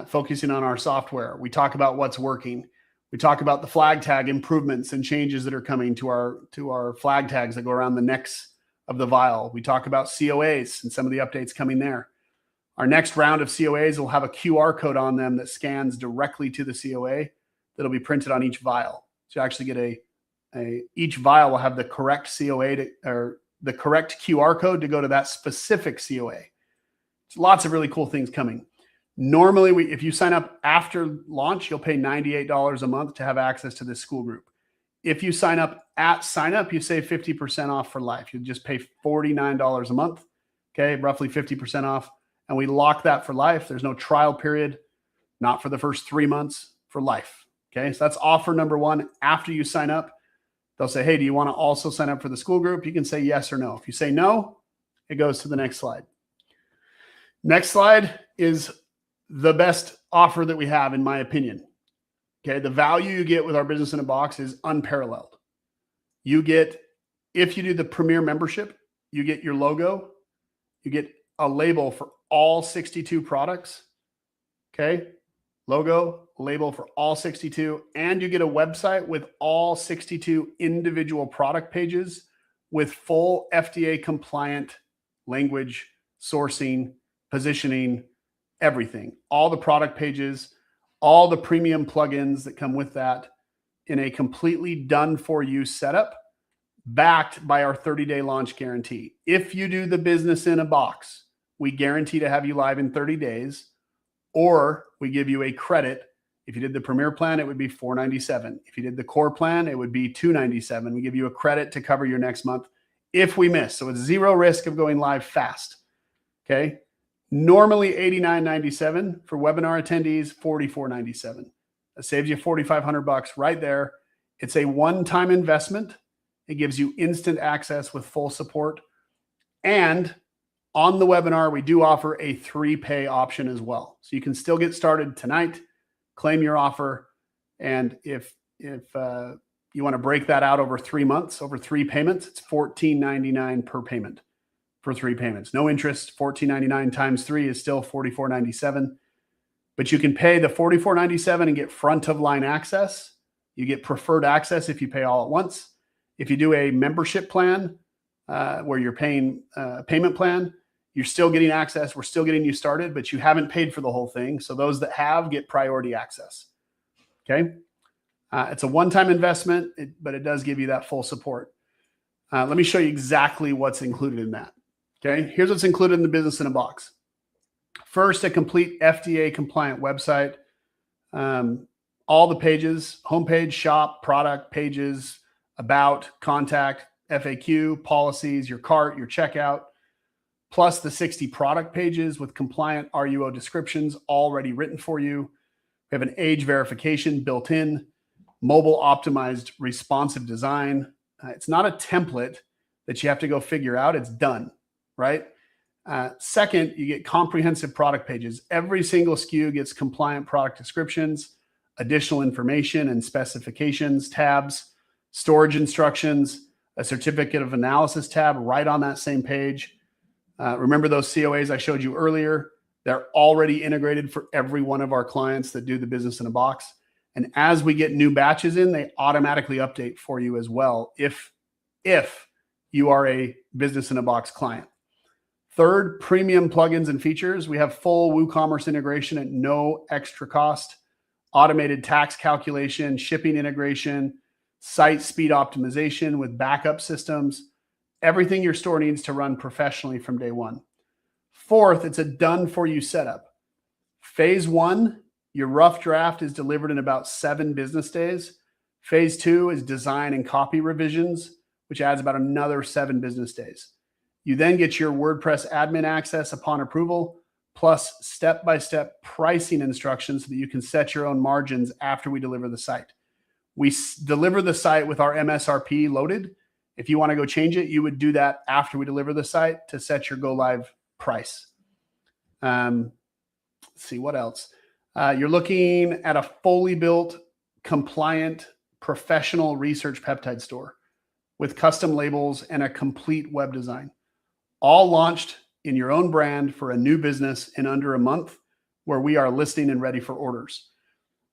focusing on our software. We talk about what's working. We talk about the flag tag improvements and changes that are coming to our flag tags that go around the necks of the vial. We talk about COAs and some of the updates coming there. Our next round of COAs will have a QR code on them that scans directly to the COA that'll be printed on each vial. So you actually get each vial will have the correct COA or the correct QR code to go to that specific COA. It's lots of really cool things coming. Normally, if you sign up after launch, you'll pay $98 a month to have access to this school group. If you sign up at sign up, you save 50% off for life. You just pay $49 a month, okay, roughly 50% off. And we lock that for life. There's no trial period, not for the first 3 months, for life. Okay, so that's offer number 1. After you sign up, they'll say, hey, do you want to also sign up for the school group? You can say yes or no. If you say no, it goes to the next slide. Next slide is the best offer that we have, in my opinion. Okay, the value you get with our business in a box is unparalleled. You get, if you do the Premier membership, you get your logo, you get a label for all 62 products. Okay, logo, label for all 62, and you get a website with all 62 individual product pages with full FDA compliant language, sourcing, positioning, everything. All the product pages, all the premium plugins that come with that in a completely done for you setup, backed by our 30-day launch guarantee. If you do the business in a box, we guarantee to have you live in 30 days, or we give you a credit. If you did the Premier plan, it would be $497. If you did the Core plan, it would be $297. We give you a credit to cover your next month if we miss. So it's zero risk of going live fast. Okay. Normally $89.97 for webinar attendees, $44.97. That saves you $4,500 right there. It's a one-time investment. It gives you instant access with full support. And on the webinar, we do offer a 3-pay option as well. So you can still get started tonight, claim your offer. And if you want to break that out over 3 months, over 3 payments, it's $14.99 per payment for 3 payments. No interest. $14.99 times 3 is still $44.97. But you can pay the $44.97 and get front of line access. You get preferred access if you pay all at once. If you do a membership plan where you're paying a payment plan, you're still getting access. We're still getting you started, but you haven't paid for the whole thing. So those that have get priority access. Okay. It's a one-time investment, but it does give you that full support. Let me show you exactly what's included in that. Okay. Here's what's included in the business in a box. First, a complete FDA compliant website. All the pages, homepage, shop, product, pages, about, contact, FAQ, policies, your cart, your checkout, plus the 60 product pages with compliant RUO descriptions already written for you. We have an age verification built in. mobile optimized responsive design. It's not a template that you have to go figure out. It's done, right? Second, you get comprehensive product pages. Every single SKU gets compliant product descriptions, additional information and specifications tabs, storage instructions, a certificate of analysis tab right on that same page. Remember those COAs I showed you earlier? They're already integrated for every one of our clients that do the business in a box. And as we get new batches in, they automatically update for you as well if you are a business in a box client. Third, premium plugins and features. We have full WooCommerce integration at no extra cost, automated tax calculation, shipping integration, site speed optimization with backup systems, everything your store needs to run professionally from day one. Fourth, it's a done-for-you setup. Phase 1, your rough draft is delivered in about 7 business days. Phase 2 is design and copy revisions, which adds about another 7 business days. You then get your WordPress admin access upon approval, plus step-by-step pricing instructions so that you can set your own margins after we deliver the site. We deliver the site with our MSRP loaded. If you want to go change it, you would do that after we deliver the site to set your go live price. Let's see what else. You're looking at a fully built, compliant, professional research peptide store with custom labels and a complete web design, all launched in your own brand for a new business in under a month, where we are listing and ready for orders.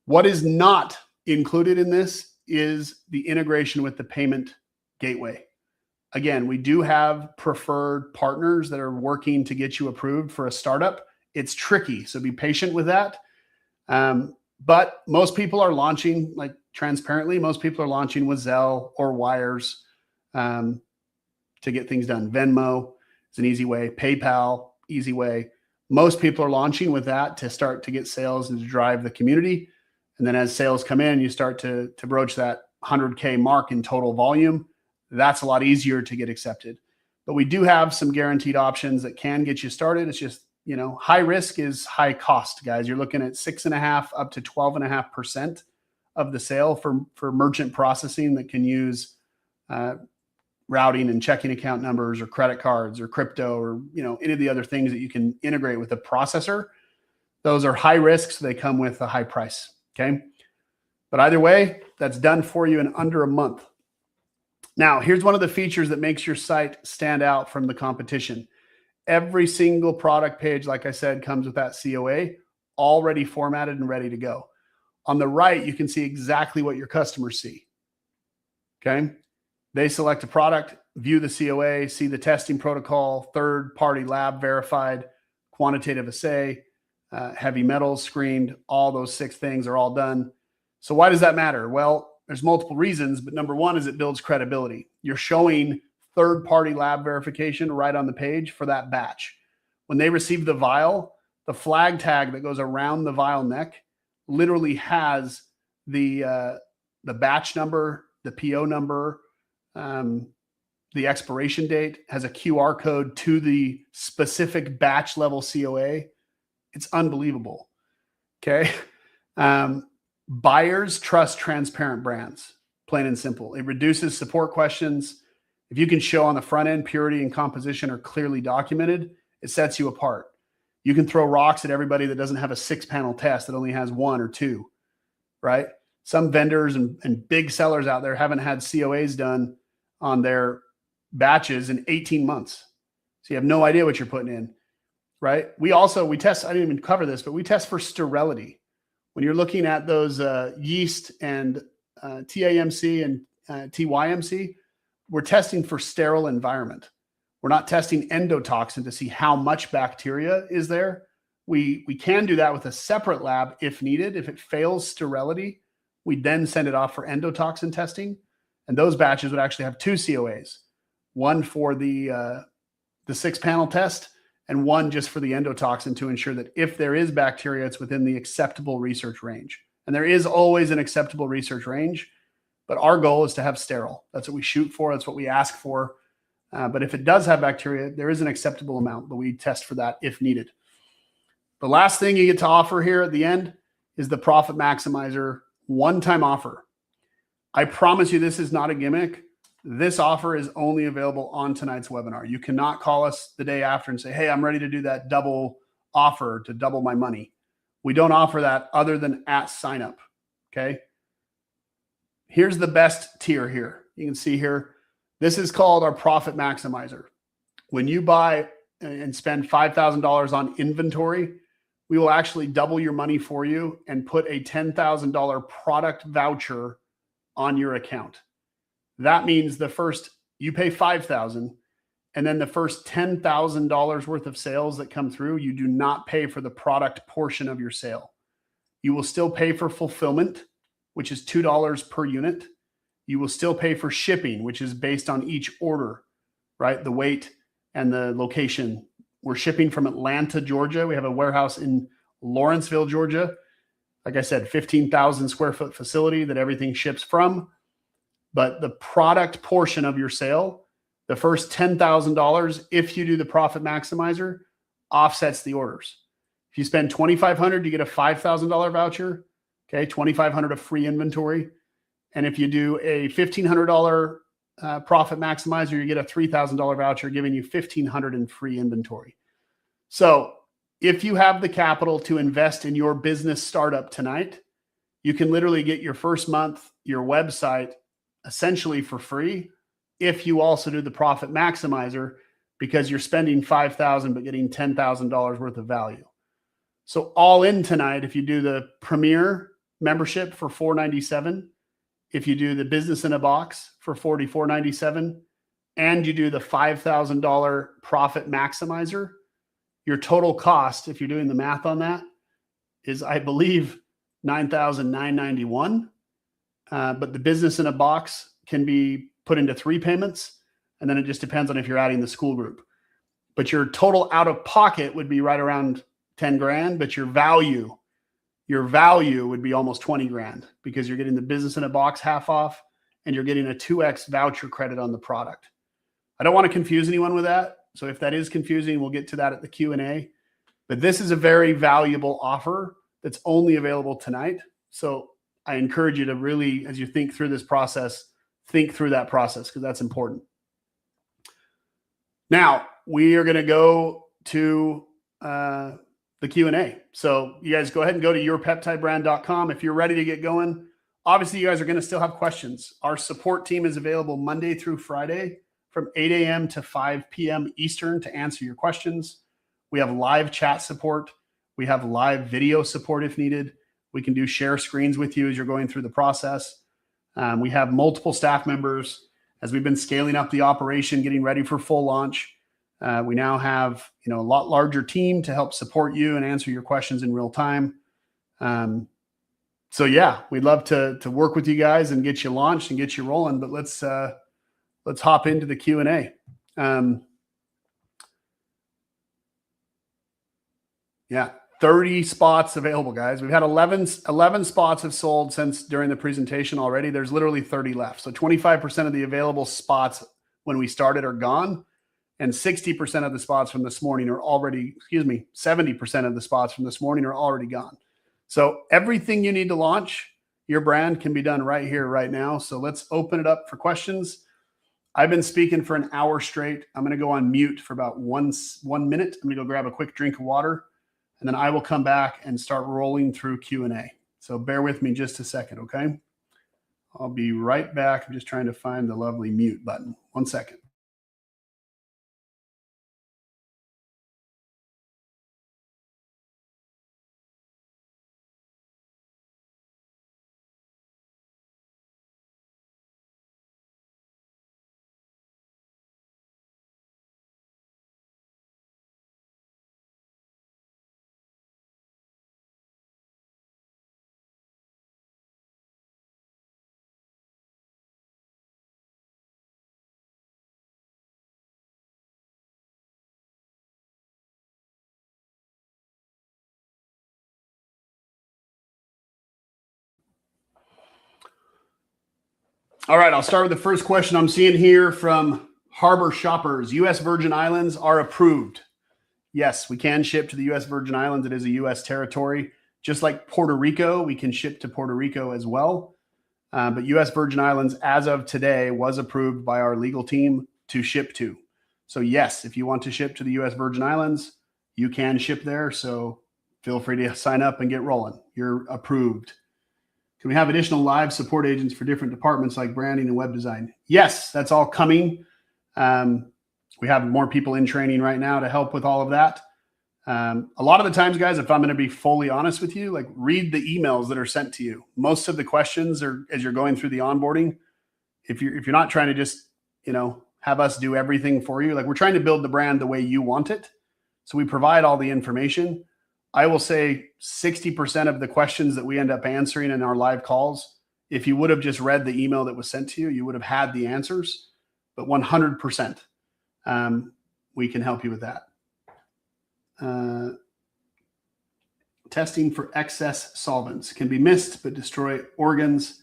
What is not included in this is the integration with the payment gateway. Again, we do have preferred partners that are working to get you approved for a startup. It's tricky, so be patient with that. But most people are launching, like transparently, most people are launching with Zelle or wires to get things done. Venmo is an easy way. PayPal, easy way. Most people are launching with that to start to get sales and to drive the community. And then as sales come in, you start to broach that 100K mark in total volume. That's a lot easier to get accepted. But we do have some guaranteed options that can get you started. It's just, you know, high risk is high cost, guys. You're looking at 6.5 up to 12.5% of the sale for merchant processing that can use routing and checking account numbers or credit cards or crypto or, you know, any of the other things that you can integrate with a processor. Those are high risks. So they come with a high price. Okay. But either way, that's done for you in under a month. Now, here's one of the features that makes your site stand out from the competition. Every single product page, like I said, comes with that COA already formatted and ready to go. On the right, you can see exactly what your customers see. Okay. They select a product, view the COA, see the testing protocol, third-party lab verified, quantitative assay, heavy metals screened. All those 6 things are all done. So why does that matter? Well, there's multiple reasons, but number one is it builds credibility. You're showing third-party lab verification right on the page for that batch. When they receive the vial, the flag tag that goes around the vial neck literally has the batch number, the PO number, the expiration date, has a QR code to the specific batch level COA. It's unbelievable. Okay. Buyers trust transparent brands, plain and simple. It reduces support questions. If you can show on the front end purity and composition are clearly documented, it sets you apart. You can throw rocks at everybody that doesn't have a 6-panel test that only has 1 or 2, right? Some vendors and big sellers out there haven't had COAs done on their batches in 18 months. So you have no idea what you're putting in, right? We test, I didn't even cover this, but we test for sterility. When you're looking at those yeast and TAMC and TYMC, we're testing for sterile environment. We're not testing endotoxin to see how much bacteria is there. We can do that with a separate lab if needed. If it fails sterility, we then send it off for endotoxin testing. And those batches would actually have 2 COAs, one for the 6-panel test and one just for the endotoxin to ensure that if there is bacteria, it's within the acceptable research range. And there is always an acceptable research range, but our goal is to have sterile. That's what we shoot for. That's what we ask for. But if it does have bacteria, there is an acceptable amount, but we test for that if needed. The last thing you get to offer here at the end is the Profit Maximizer one-time offer. I promise you this is not a gimmick. This offer is only available on tonight's webinar. You cannot call us the day after and say, hey, I'm ready to do that double offer to double my money. We don't offer that other than at sign up. Okay. Here's the best tier here. You can see here, this is called our profit maximizer. When you buy and spend $5,000 on inventory, we will actually double your money for you and put a $10,000 product voucher on your account. That means the first, you pay $5,000, and then the first $10,000 worth of sales that come through, you do not pay for the product portion of your sale. You will still pay for fulfillment, which is $2 per unit. You will still pay for shipping, which is based on each order, right? The weight and the location. We're shipping from Atlanta, Georgia. We have a warehouse in Lawrenceville, Georgia. Like I said, 15,000 square foot facility that everything ships from. But the product portion of your sale, the first $10,000, if you do the profit maximizer, offsets the orders. If you spend $2,500, you get a $5,000 voucher. Okay, $2,500 of free inventory. And if you do a $1,500 profit maximizer, you get a $3,000 voucher giving you $1,500 in free inventory. So if you have the capital to invest in your business startup tonight, you can literally get your first month, your website, essentially for free if you also do the profit maximizer, because you're spending $5,000 but getting $10,000 worth of value. So all in tonight, if you do the Premier membership for $497, if you do the Business in a Box for $44.97, and you do the $5,000 profit maximizer, your total cost, if you're doing the math on that, is, I believe, $9,991. But the Business in a Box can be put into 3 payments, and then it just depends on if you're adding the school group. But your total out of pocket would be right around 10 grand, but your value would be almost 20 grand, because you're getting the Business in a Box half off and you're getting a 2x voucher credit on the product. I don't want to confuse anyone with that. So if that is confusing, we'll get to that at the Q&A. But this is a very valuable offer that's only available tonight. So I encourage you to really, as you think through this process, think through that process, because that's important. Now, we are going to go to the Q&A. So you guys go ahead and go to yourpeptidebrand.com if you're ready to get going. Obviously, you guys are going to still have questions. Our support team is available Monday through Friday from 8 a.m. to 5 p.m. Eastern to answer your questions. We have live chat support. We have live video support if needed. We can do share screens with you as you're going through the process. We have multiple staff members as we've been scaling up the operation, getting ready for full launch. We now have, a lot larger team to help support you and answer your questions in real time. So yeah, we'd love to work with you guys and get you launched and get you rolling. But let's hop into the Q&A. Yeah, 30 spots available, guys. We've had 11 spots have sold since during the presentation already. There's literally 30 left. So 25% of the available spots when we started are gone. And 60% of the spots from this morning are already, 70% of the spots from this morning are already gone. So everything you need to launch your brand can be done right here, right now. So let's open it up for questions. I've been speaking for an hour straight. I'm going to go on mute for about one minute. I'm going to go grab a quick drink of water, and then I will come back and start rolling through Q&A. So bear with me just a second, okay? I'll be right back. I'm just trying to find the lovely mute button. 1 second. All right, I'll start with the first question I'm seeing here from Harbor Shoppers. U.S. Virgin Islands are approved. Yes, we can ship to the U.S. Virgin Islands. It is a U.S. territory. Just like Puerto Rico, we can ship to Puerto Rico as well. But U.S. Virgin Islands, as of today, was approved by our legal team to ship to. So yes, if you want to ship to the U.S. Virgin Islands, you can ship there. So feel free to sign up and get rolling. You're approved. Can we have additional live support agents for different departments like branding and web design? Yes, that's all coming. We have more people in training right now to help with all of that. A lot of the times, guys, if I'm going to be fully honest with you, like read the emails that are sent to you. Most of the questions are as you're going through the onboarding. If you're not trying to just, have us do everything for you, like we're trying to build the brand the way you want it. So we provide all the information. I will say 60% of the questions that we end up answering in our live calls, if you would have just read the email that was sent to you, you would have had the answers. But 100%, we can help you with that. Testing for excess solvents can be missed but destroy organs.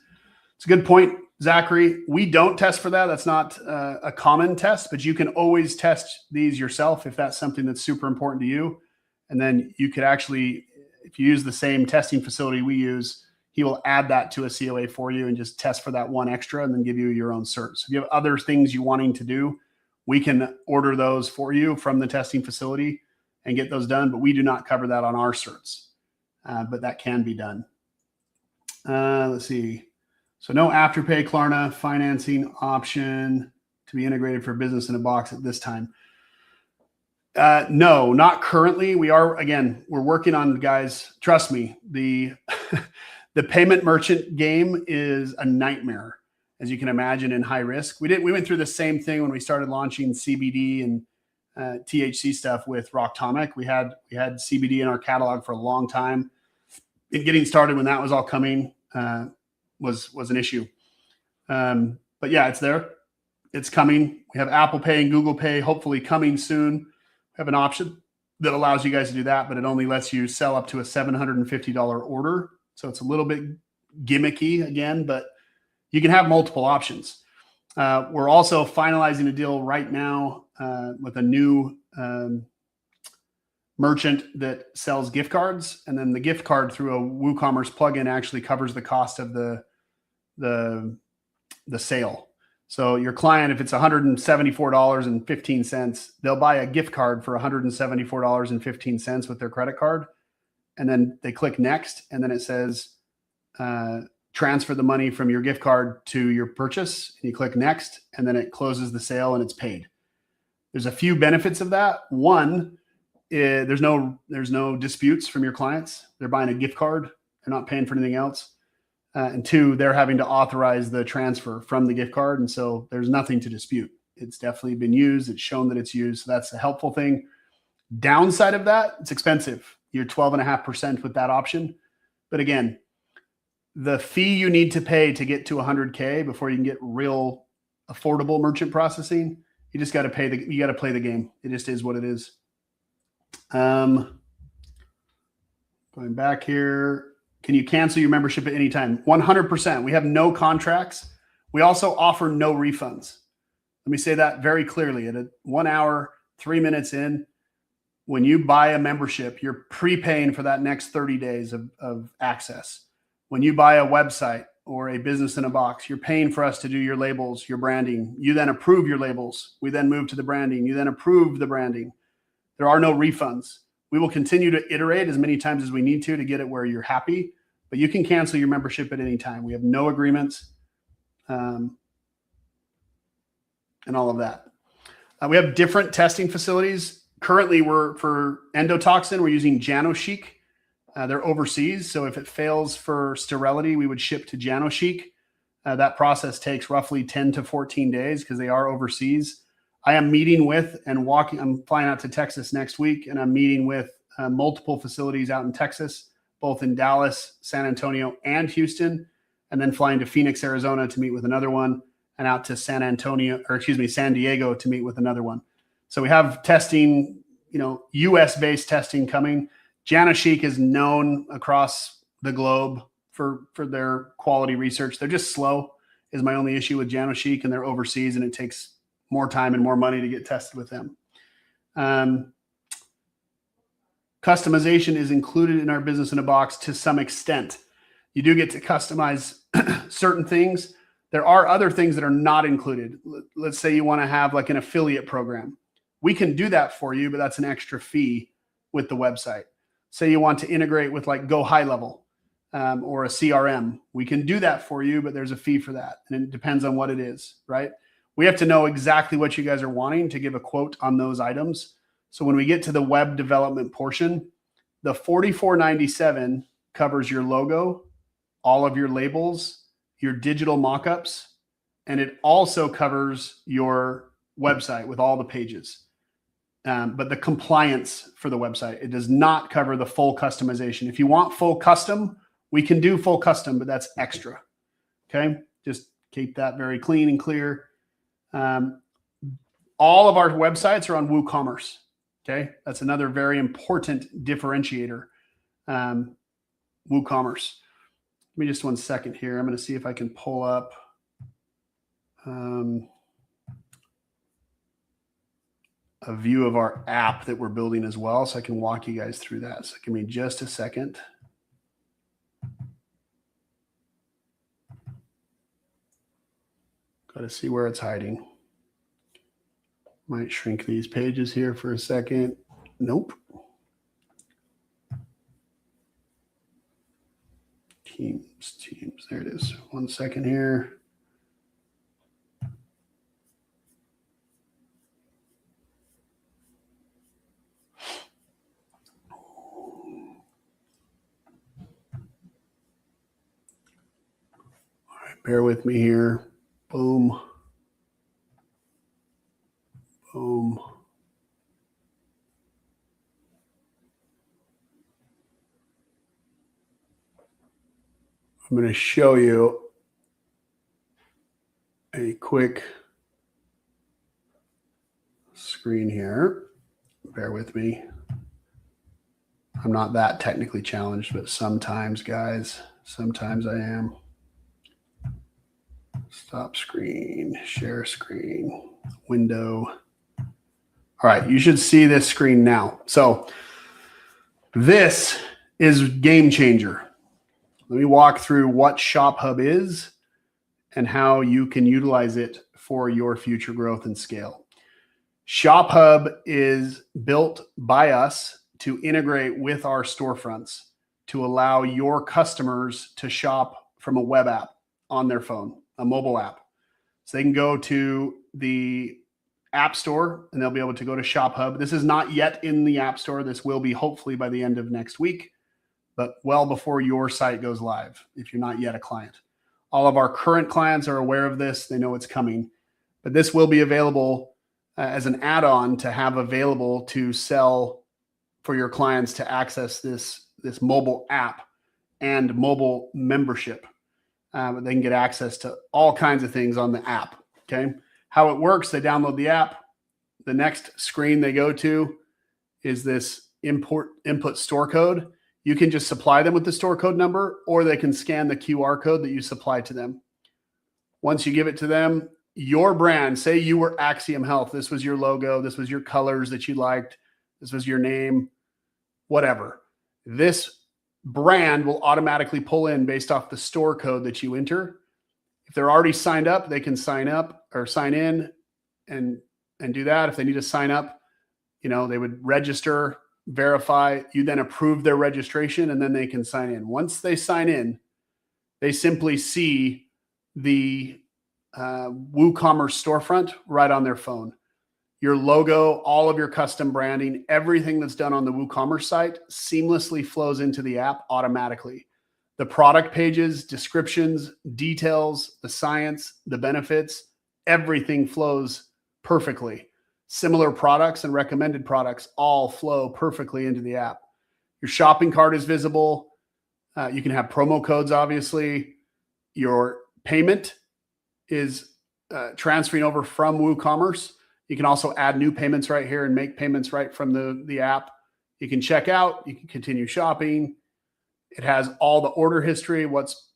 It's a good point, Zachary. We don't test for that. That's not a common test, but you can always test these yourself if that's something that's super important to you. And then you could actually, if you use the same testing facility we use, he will add that to a COA for you and just test for that one extra and then give you your own cert. So if you have other things you wanting to do, we can order those for you from the testing facility and get those done, but we do not cover that on our certs, but that can be done. Let's see. So no Afterpay Klarna financing option to be integrated for business in a box at this time. No, not currently. We're working on, guys, trust me, the payment merchant game is a nightmare, as you can imagine, in high risk. We went through the same thing when we started launching CBD and THC stuff with Roctomic. We had CBD in our catalog for a long time. And getting started when that was all coming was an issue. But yeah, it's there. It's coming. We have Apple Pay and Google Pay hopefully coming soon. We have an option that allows you guys to do that, but it only lets you sell up to a $750 order. So it's a little bit gimmicky again, but you can have multiple options. We're also finalizing a deal right now with a new merchant that sells gift cards, and then the gift card through a WooCommerce plugin actually covers the cost of the sale. So your client, if it's $174.15, they'll buy a gift card for $174.15 with their credit card, and then they click next, and then it says transfer the money from your gift card to your purchase, and you click next, and then it closes the sale and it's paid. There's a few benefits of that. One, there's no disputes from your clients. They're buying a gift card. They're not paying for anything else. And two, they're having to authorize the transfer from the gift card. And so there's nothing to dispute. It's definitely been used. It's shown that it's used. So that's a helpful thing. Downside of that, it's expensive. You're 12.5% with that option. But again, the fee you need to pay to get to 100K before you can get real affordable merchant processing, you just got to play the game. It just is what it is. Going back here. Can you cancel your membership at any time? 100%. We have no contracts. We also offer no refunds. Let me say that very clearly. At 1 hour, 3 minutes in, when you buy a membership, you're prepaying for that next 30 days of access. When you buy a website or a business in a box, you're paying for us to do your labels, your branding. You then approve your labels. We then move to the branding. You then approve the branding. There are no refunds. We will continue to iterate as many times as we need to get it where you're happy, but you can cancel your membership at any time. We have no agreements and all of that. We have different testing facilities. Currently, for endotoxin, we're using JanoChic. They're overseas, so if it fails for sterility, we would ship to JanoChic. That process takes roughly 10 to 14 days because they are overseas. I am meeting with and I'm flying out to Texas next week, and I'm meeting with multiple facilities out in Texas, both in Dallas, San Antonio, and Houston, and then flying to Phoenix, Arizona to meet with another one, and out to San Diego to meet with another one. So we have testing, US-based testing coming. JanoChic is known across the globe for their quality research. They're just slow is my only issue with JanoChic, and they're overseas, and it takes more time and more money to get tested with them. Customization is included in our business in a box to some extent. You do get to customize certain things. There are other things that are not included. Let's say you want to have like an affiliate program. We can do that for you, but that's an extra fee with the website. Say you want to integrate with like Go High Level or a CRM. We can do that for you, but there's a fee for that. And it depends on what it is, right? We have to know exactly what you guys are wanting to give a quote on those items. So when we get to the web development portion, the $44.97 covers your logo, all of your labels, your digital mockups, and it also covers your website with all the pages. But the compliance for the website, it does not cover the full customization. If you want full custom, we can do full custom, but that's extra. Okay, just keep that very clean and clear. All of our websites are on WooCommerce. Okay, that's another very important differentiator. WooCommerce. Give me just 1 second here. I'm going to see if I can pull up a view of our app that we're building as well, so I can walk you guys through that. So give me just a second. Got to see where it's hiding. Might shrink these pages here for a second. Nope. Teams. There it is. 1 second here. All right, bear with me here. Boom. Boom. I'm going to show you a quick screen here. Bear with me. I'm not that technically challenged, but sometimes, guys, sometimes I am. Stop screen, share screen, window. All right, you should see this screen now. So this is game changer. Let me walk through what ShopHub is and how you can utilize it for your future growth and scale. ShopHub is built by us to integrate with our storefronts to allow your customers to shop from a web app on their phone, a mobile app. So they can go to the App Store and they'll be able to go to ShopHub. This is not yet in the App Store. This will be hopefully by the end of next week, but well before your site goes live if you're not yet a client. All of our current clients are aware of this. They know it's coming, but this will be available as an add-on to have available to sell for your clients to access this mobile app and mobile membership. They can get access to all kinds of things on the app. Okay. How it works, they download the app. The next screen they go to is this input store code. You can just supply them with the store code number, or they can scan the QR code that you supply to them. Once you give it to them, your brand, say you were Axiom Health, this was your logo, this was your colors that you liked, this was your name, whatever. This brand will automatically pull in based off the store code that you enter. If they're already signed up, they can sign up or sign in and do that. If they need to sign up, they would register, verify, you then approve their registration, and then they can sign in. Once they sign in, they simply see the WooCommerce storefront right on their phone. Your logo, all of your custom branding, everything that's done on the WooCommerce site seamlessly flows into the app automatically. The product pages, descriptions, details, the science, the benefits, everything flows perfectly. Similar products and recommended products all flow perfectly into the app. Your shopping cart is visible. You can have promo codes, obviously. Your payment is transferring over from WooCommerce. You can also add new payments right here and make payments right from the app. You can check out. You can continue shopping. It has all the order history, what's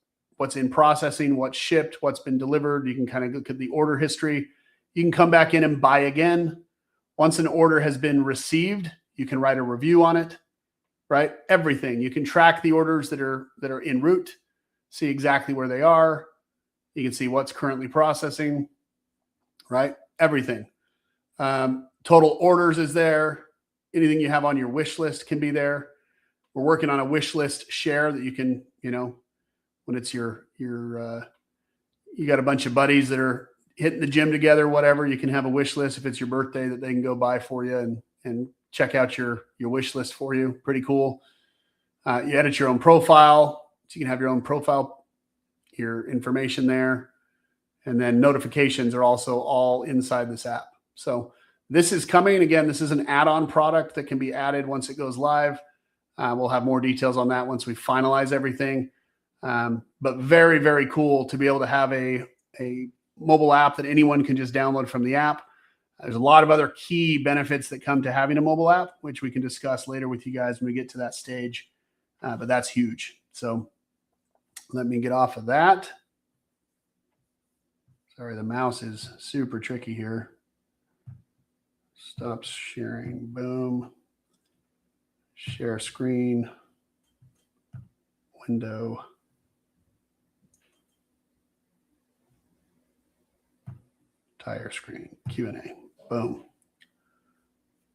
in processing, what's shipped, what's been delivered. You can kind of look at the order history. You can come back in and buy again. Once an order has been received, you can write a review on it, right? Everything. You can track the orders that are en route. see exactly where they are. You can see what's currently processing, right? Everything. Total orders is there. Anything you have on your wish list can be there. We're working on a wish list share that you can, when it's you got a bunch of buddies that are hitting the gym together, whatever, you can have a wish list if it's your birthday that they can go buy for you and check out your wish list for you. Pretty cool. You edit your own profile, so you can have your own profile, your information there. And then notifications are also all inside this app. So this is coming. Again, this is an add-on product that can be added once it goes live. We'll have more details on that once we finalize everything. But very, very cool to be able to have a mobile app that anyone can just download from the app. There's a lot of other key benefits that come to having a mobile app, which we can discuss later with you guys when we get to that stage. But that's huge. So let me get off of that. Sorry, the mouse is super tricky here. Stop sharing. Boom. Share screen. Window. Tire screen. Q&A. Boom.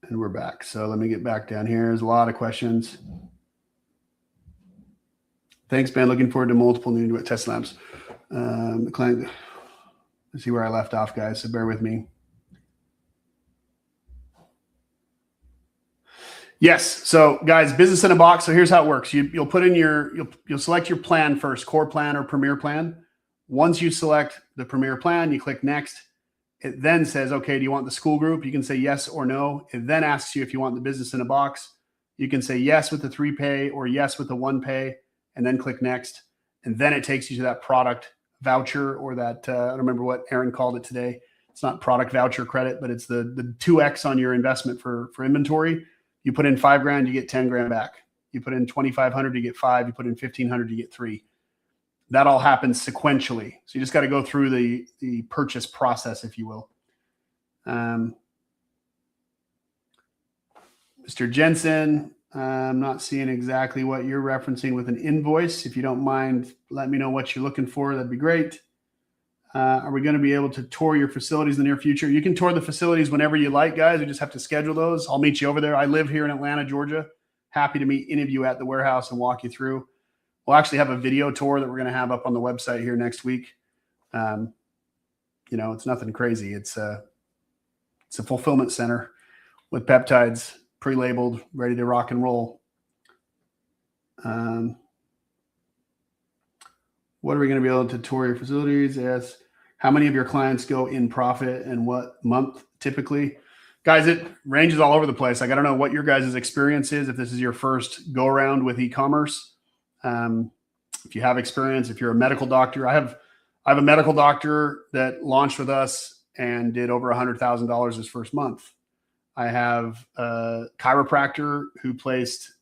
And we're back. So let me get back down here. There's a lot of questions. Thanks, man. Looking forward to multiple new test labs. The client. Let's see where I left off, guys. So bear with me. Yes. So guys, business in a box. So here's how it works. You'll put in you'll select your plan first, core plan or premier plan. Once you select the premier plan, you click next. It then says, okay, do you want the school group? You can say yes or no. It then asks you if you want the business in a box. You can say yes with the 3 pay or yes with the 1 pay, and then click next. And then it takes you to that product voucher or that, I don't remember what Aaron called it today. It's not product voucher credit, but it's the 2X on your investment for inventory. You put in $5,000, you get 10 grand back. You put in 2,500, you get 5. You put in 1,500, you get 3. That all happens sequentially. So you just got to go through the purchase process, if you will. Mr. Jensen, I'm not seeing exactly what you're referencing with an invoice. If you don't mind, let me know what you're looking for. That'd be great. Are we going to be able to tour your facilities in the near future? You can tour the facilities whenever you like, guys. We just have to schedule those. I'll meet you over there. I live here in Atlanta, Georgia. Happy to meet any of you at the warehouse and walk you through. We'll actually have a video tour that we're going to have up on the website here next week. It's nothing crazy. It's a fulfillment center with peptides, pre-labeled, ready to rock and roll. What are we going to be able to tour your facilities? Yes. How many of your clients go in profit and what month typically? Guys, it ranges all over the place. Like, I don't know what your guys' experience is. If this is your first go around with e-commerce, if you have experience, if you're a medical doctor, I have a medical doctor that launched with us and did over $100,000 his first month. I have a chiropractor who placed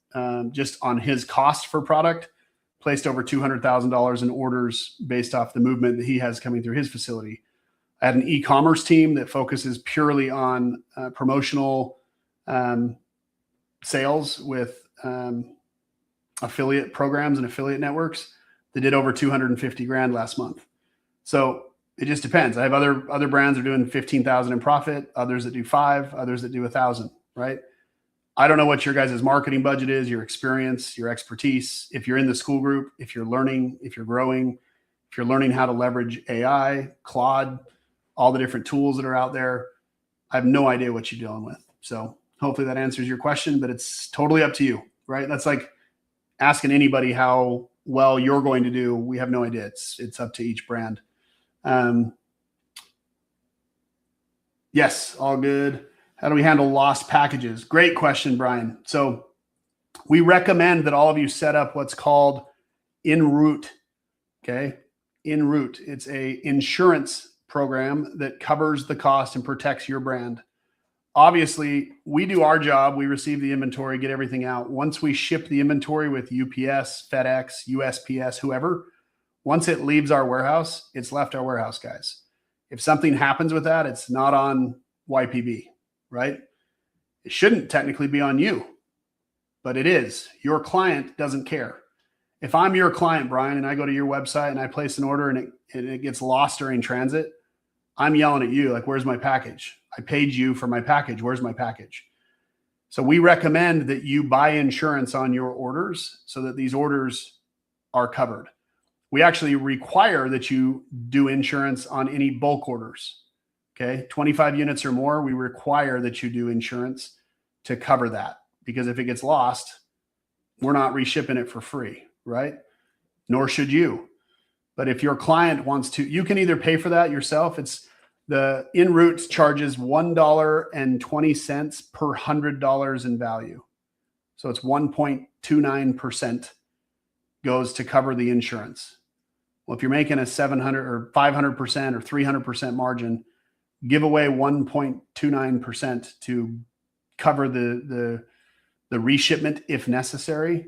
just on his cost for product, placed over $200,000 in orders based off the movement that he has coming through his facility. I had an e-commerce team that focuses purely on promotional sales with affiliate programs and affiliate networks that did over 250 grand last month. So it just depends. I have other brands that are doing 15,000 in profit, others that do 5, others that do 1,000, right? I don't know what your guys' marketing budget is, your experience, your expertise. If you're in the school group, if you're learning, if you're growing, if you're learning how to leverage AI, Claude, all the different tools that are out there, I have no idea what you're dealing with. So hopefully that answers your question, but it's totally up to you, right? That's like asking anybody how well you're going to do. We have no idea. It's up to each brand. Yes, all good. How do we handle lost packages? Great question, Brian. So we recommend that all of you set up what's called en route. Okay. En route. It's a insurance program that covers the cost and protects your brand. Obviously, we do our job. We receive the inventory, get everything out. Once we ship the inventory with UPS, FedEx, USPS, whoever, once it leaves our warehouse, it's left our warehouse, guys. If something happens with that, it's not on YPB, right? It shouldn't technically be on you, but it is. Your client doesn't care. If I'm your client, Brian, and I go to your website and I place an order and it gets lost during transit, I'm yelling at you like, where's my package? I paid you for my package. Where's my package? So we recommend that you buy insurance on your orders so that these orders are covered. We actually require that you do insurance on any bulk orders. Okay, 25 units or more, we require that you do insurance to cover that, because if it gets lost, we're not reshipping it for free, right? Nor should you. But if your client wants to, you can either pay for that yourself. It's the En route charges $1.20 per $100 in value. So it's 1.29% goes to cover the insurance. Well, if you're making a 700 or 500% or 300% margin, give away 1.29% to cover the reshipment if necessary,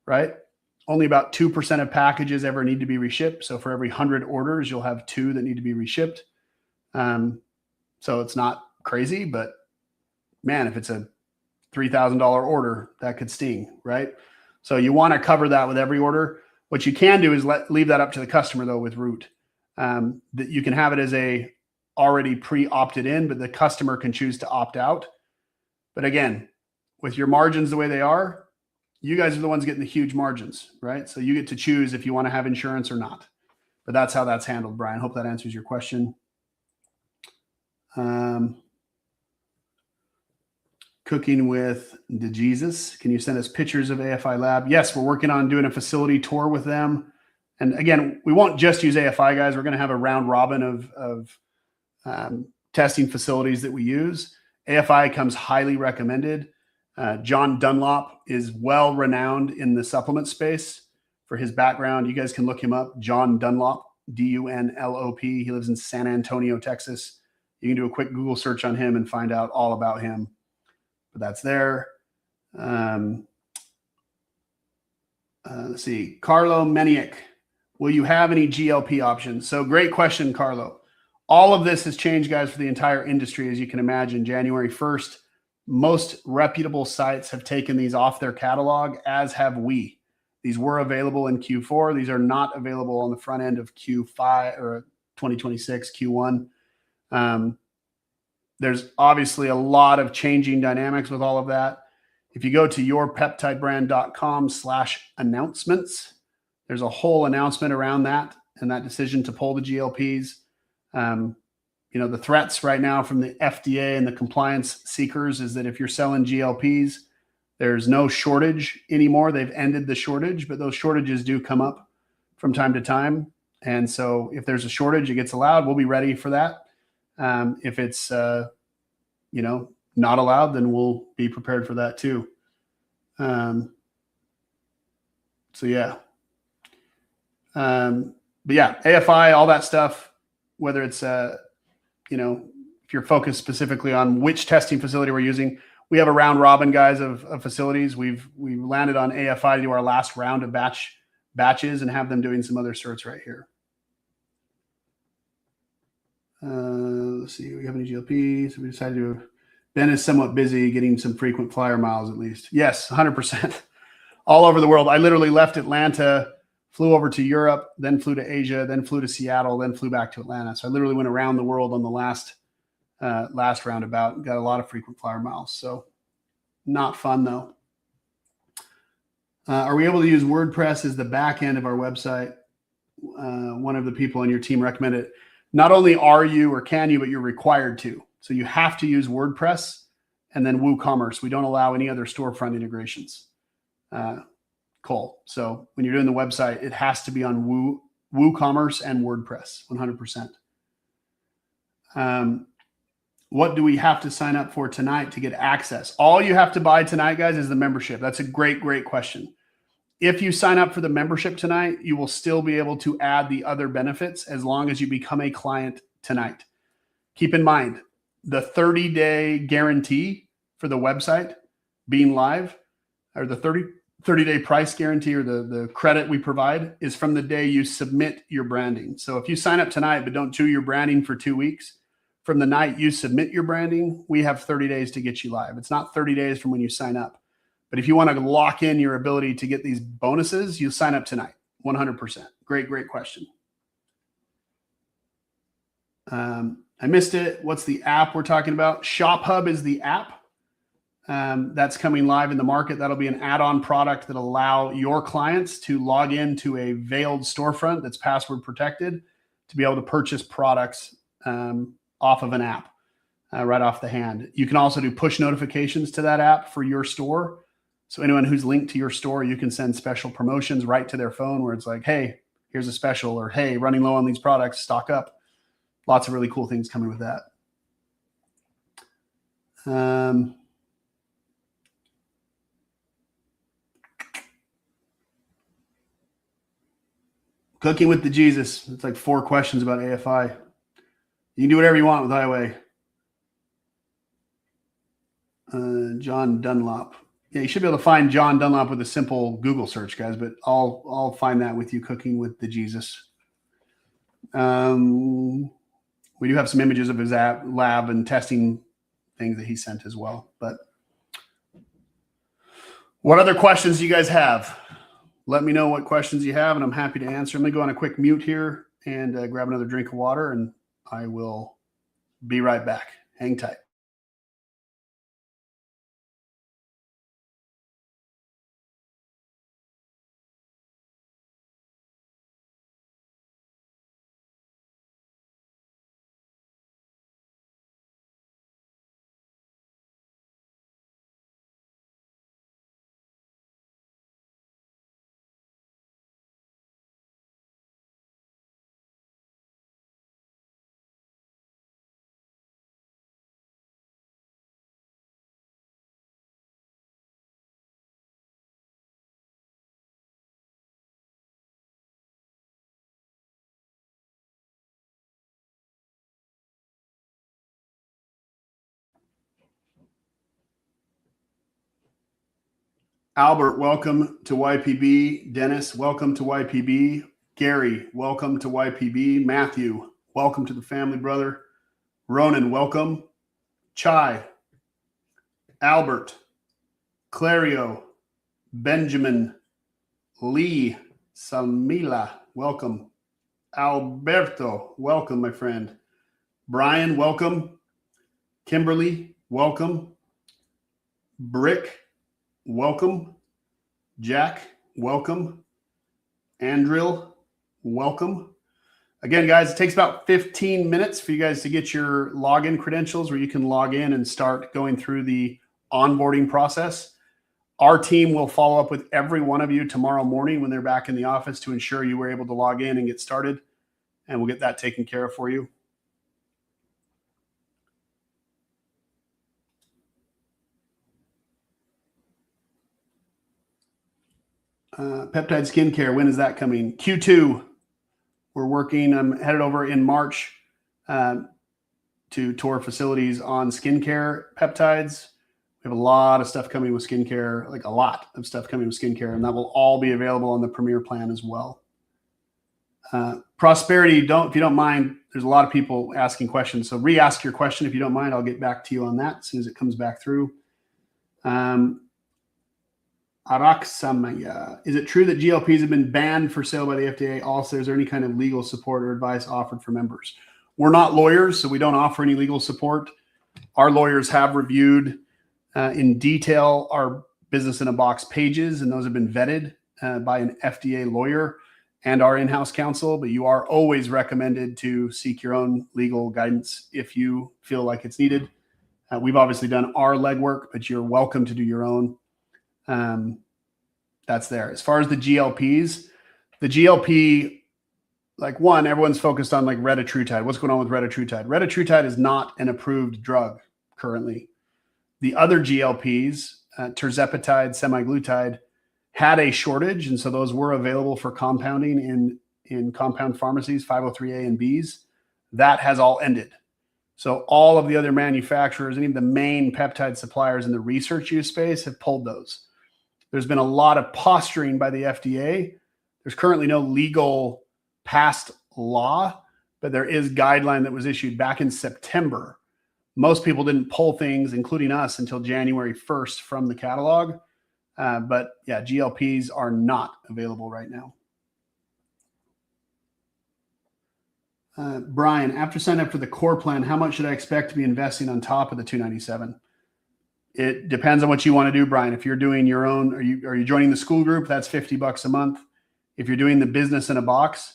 right? Only about 2% of packages ever need to be reshipped. So for every 100 orders, you'll have 2 that need to be reshipped. So it's not crazy, but man, if it's a $3,000 order, that could sting, right? So you want to cover that with every order. What you can do is leave that up to the customer though with route. That you can have it as a already pre-opted in, but the customer can choose to opt out. But again, with your margins the way they are, you guys are the ones getting the huge margins, right? So you get to choose if you want to have insurance or not. But that's how that's handled, Brian. Hope that answers your question. Cooking with the Jesus. Can you send us pictures of AFI Lab? Yes, we're working on doing a facility tour with them. And again, we won't just use AFI, guys. We're going to have a round robin of testing facilities that we use. AFI comes highly recommended. John Dunlop is well renowned in the supplement space for his background. You guys can look him up. John Dunlop, D-U-N-L-O-P. He lives in San Antonio, Texas. You can do a quick Google search on him and find out all about him. But that's there. Let's see. Carlo Meniak. Will you have any GLP options? So great question, Carlo. All of this has changed, guys, for the entire industry, as you can imagine. January 1st, most reputable sites have taken these off their catalog, as have we. These were available in Q4. These are not available on the front end of Q5 or 2026 Q1. There's obviously a lot of changing dynamics with all of that. If you go to yourpeptidebrand.com/announcements, there's a whole announcement around that and that decision to pull the GLPs. The threats right now from the FDA and the compliance seekers is that if you're selling GLPs, there's no shortage anymore. They've ended the shortage, but those shortages do come up from time to time. And so if there's a shortage, it gets allowed. We'll be ready for that. If it's, not allowed, then we'll be prepared for that too. But yeah, AFI, all that stuff, whether it's, if you're focused specifically on which testing facility we're using, we have a round robin, guys, of facilities. We've landed on AFI to do our last round of batches and have them doing some other certs right here. Let's see. We have any GLP? So we decided to. Ben is somewhat busy getting some frequent flyer miles, at least. Yes, 100%. All over the world. I literally left Atlanta, flew over to Europe, then flew to Asia, then flew to Seattle, then flew back to Atlanta. So I literally went around the world on the last roundabout. Got a lot of frequent flyer miles. So not fun though. Are we able to use WordPress as the back end of our website? One of the people on your team recommended it. Not only are you or can you, but you're required to. So you have to use WordPress and then WooCommerce. We don't allow any other storefront integrations. Cool. So when you're doing the website, it has to be on WooCommerce and WordPress, 100%. What do we have to sign up for tonight to get access? All you have to buy tonight, guys, is the membership. That's a great, great question. If you sign up for the membership tonight, you will still be able to add the other benefits as long as you become a client tonight. Keep in mind, the 30-day guarantee for the website being live, or the 30-day price guarantee, or the credit we provide, is from the day you submit your branding. So if you sign up tonight but don't do your branding for 2 weeks, from the night you submit your branding, we have 30 days to get you live. It's not 30 days from when you sign up. But if you want to lock in your ability to get these bonuses, you sign up tonight. 100%. Great question. I missed it. What's the app we're talking about? Shop Hub is the app. That's coming live in the market. That'll be an add-on product that allow your clients to log into a veiled storefront that's password protected to be able to purchase products off of an app right off the hand. You can also do push notifications to that app for your store. So anyone who's linked to your store, you can send special promotions right to their phone where it's like, hey, here's a special, or hey, running low on these products, stock up. Lots of really cool things coming with that. Cooking with the Jesus. It's like 4 questions about AFI. You can do whatever you want with Highway. John Dunlop. Yeah, you should be able to find John Dunlop with a simple Google search, guys, but I'll find that with you, Cooking with the Jesus. We do have some images of his lab and testing things that he sent as well. But what other questions do you guys have? Let me know what questions you have, and I'm happy to answer. I'm going to go on a quick mute here and grab another drink of water, and I will be right back. Hang tight. Albert, welcome to YPB. Dennis, welcome to YPB. Gary, welcome to YPB. Matthew, welcome to the family, brother. Ronan, welcome. Chai, Albert, Clario, Benjamin, Lee, Samila, welcome. Alberto, welcome, my friend. Brian, welcome. Kimberly, welcome. Brick, welcome. Jack, welcome. Andril, welcome. Again, guys, it takes about 15 minutes for you guys to get your login credentials where you can log in and start going through the onboarding process. Our team will follow up with every one of you tomorrow morning when they're back in the office to ensure you were able to log in and get started, and we'll get that taken care of for you. Peptide skincare, when is that coming? Q2. We're working. I'm headed over in March to tour facilities on skincare peptides. We have a lot of stuff coming with skincare, like a lot of stuff coming with skincare, and that will all be available on the Premier plan as well. Prosperity, if you don't mind, there's a lot of people asking questions. So re-ask your question if you don't mind. I'll get back to you on that as soon as it comes back through. Araksamaya, is it true that GLPs have been banned for sale by the FDA? Also, is there any kind of legal support or advice offered for members? We're not lawyers, so we don't offer any legal support. Our lawyers have reviewed in detail our Business in a Box pages, and those have been vetted by an FDA lawyer and our in-house counsel, but you are always recommended to seek your own legal guidance if you feel like it's needed. We've obviously done our legwork, but you're welcome to do your own. That's there. As far as the GLPs, the GLP, like one, everyone's focused on like retatrutide. What's going on with retatrutide? Retatrutide is not an approved drug currently. The other GLPs, tirzepatide, semaglutide, had a shortage, and so those were available for compounding in compound pharmacies, 503A and Bs. That has all ended. So all of the other manufacturers and even the main peptide suppliers in the research use space have pulled those. There's been a lot of posturing by the FDA. There's currently no legal passed law, but there is guideline that was issued back in September. Most people didn't pull things, including us, until January 1st from the catalog. But yeah, GLPs are not available right now. Brian, after signing up for the core plan, how much should I expect to be investing on top of the $297? It depends on what you want to do, Brian. If you're doing your own, are you joining the school group? That's $50 a month. If you're doing the business in a box,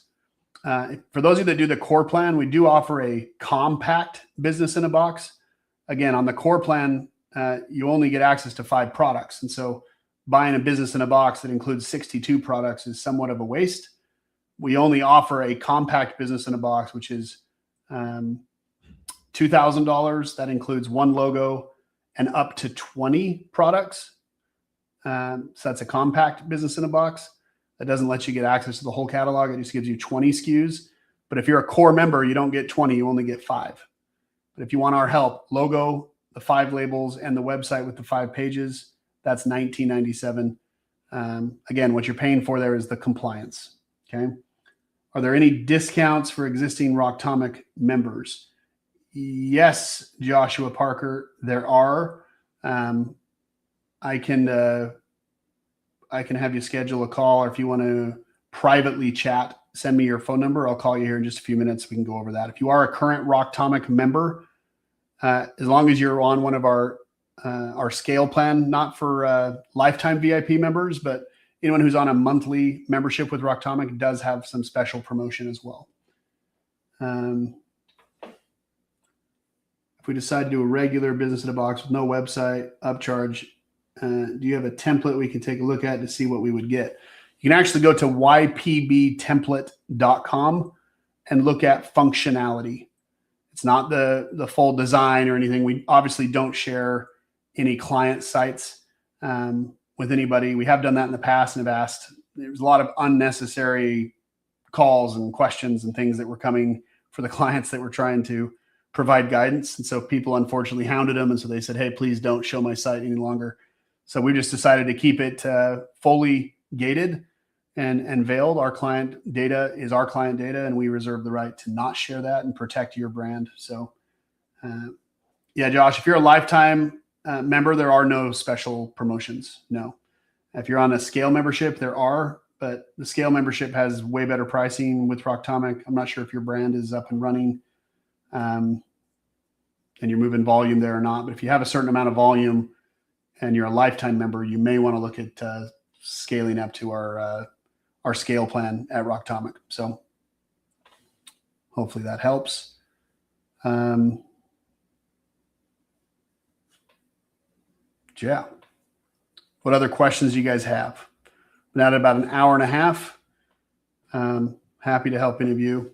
for those of you that do the core plan, we do offer a compact business in a box. Again, on the core plan, you only get access to 5 products. And so buying a business in a box that includes 62 products is somewhat of a waste. We only offer a compact business in a box, which is $2,000. That includes 1 logo and up to 20 products. So that's a compact business in a box. That doesn't let you get access to the whole catalog. It just gives you 20 SKUs. But if you're a core member, you don't get 20, you only get 5. But if you want our help, logo, the 5 labels, and the website with the 5 pages, that's $19.97. Again, what you're paying for there is the compliance. Okay. Are there any discounts for existing Rocktomic members? Yes, Joshua Parker, there are. I can have you schedule a call, or if you want to privately chat, send me your phone number. I'll call you here in just a few minutes. We can go over that. If you are a current Rocktomic member, as long as you're on one of our scale plan, not for lifetime VIP members, but anyone who's on a monthly membership with Rocktomic does have some special promotion as well. If we decide to do a regular business in a box with no website, upcharge, do you have a template we can take a look at to see what we would get? You can actually go to ypbtemplate.com and look at functionality. It's not the full design or anything. We obviously don't share any client sites with anybody. We have done that in the past and have asked. There's a lot of unnecessary calls and questions and things that were coming for the clients that were trying to provide guidance. And so people unfortunately hounded them. And so they said, hey, please don't show my site any longer. So we just decided to keep it fully gated and veiled. Our client data is our client data, and we reserve the right to not share that and protect your brand. So yeah, Josh, if you're a lifetime member, there are no special promotions. No. If you're on a scale membership, there are, but the scale membership has way better pricing with Rocktomic. I'm not sure if your brand is up and running and you're moving volume there or not. But if you have a certain amount of volume and you're a lifetime member, you may want to look at scaling up to our scale plan at Rocktomic. So hopefully that helps. Yeah. What other questions do you guys have? Been at about an hour and a half. Happy to help any of you.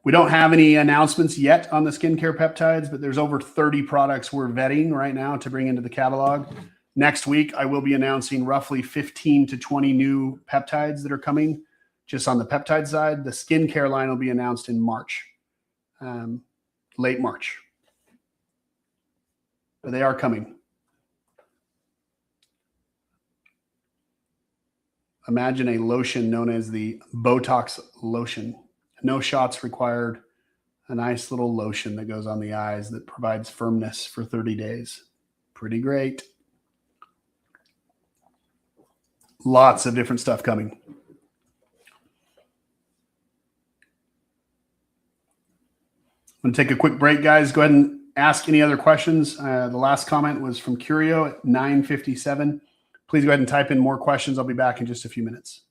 We don't have any announcements yet on the skincare peptides, but there's over 30 products we're vetting right now to bring into the catalog. Next week, I will be announcing roughly 15 to 20 new peptides that are coming just on the peptide side. The skincare line will be announced in March, late March. But they are coming. Imagine a lotion known as the Botox lotion. No shots required. A nice little lotion that goes on the eyes that provides firmness for 30 days. Pretty great. Lots of different stuff coming. I'm going to take a quick break, guys. Go ahead and ask any other questions. The last comment was from Curio at 9:57. Please go ahead and type in more questions. I'll be back in just a few minutes.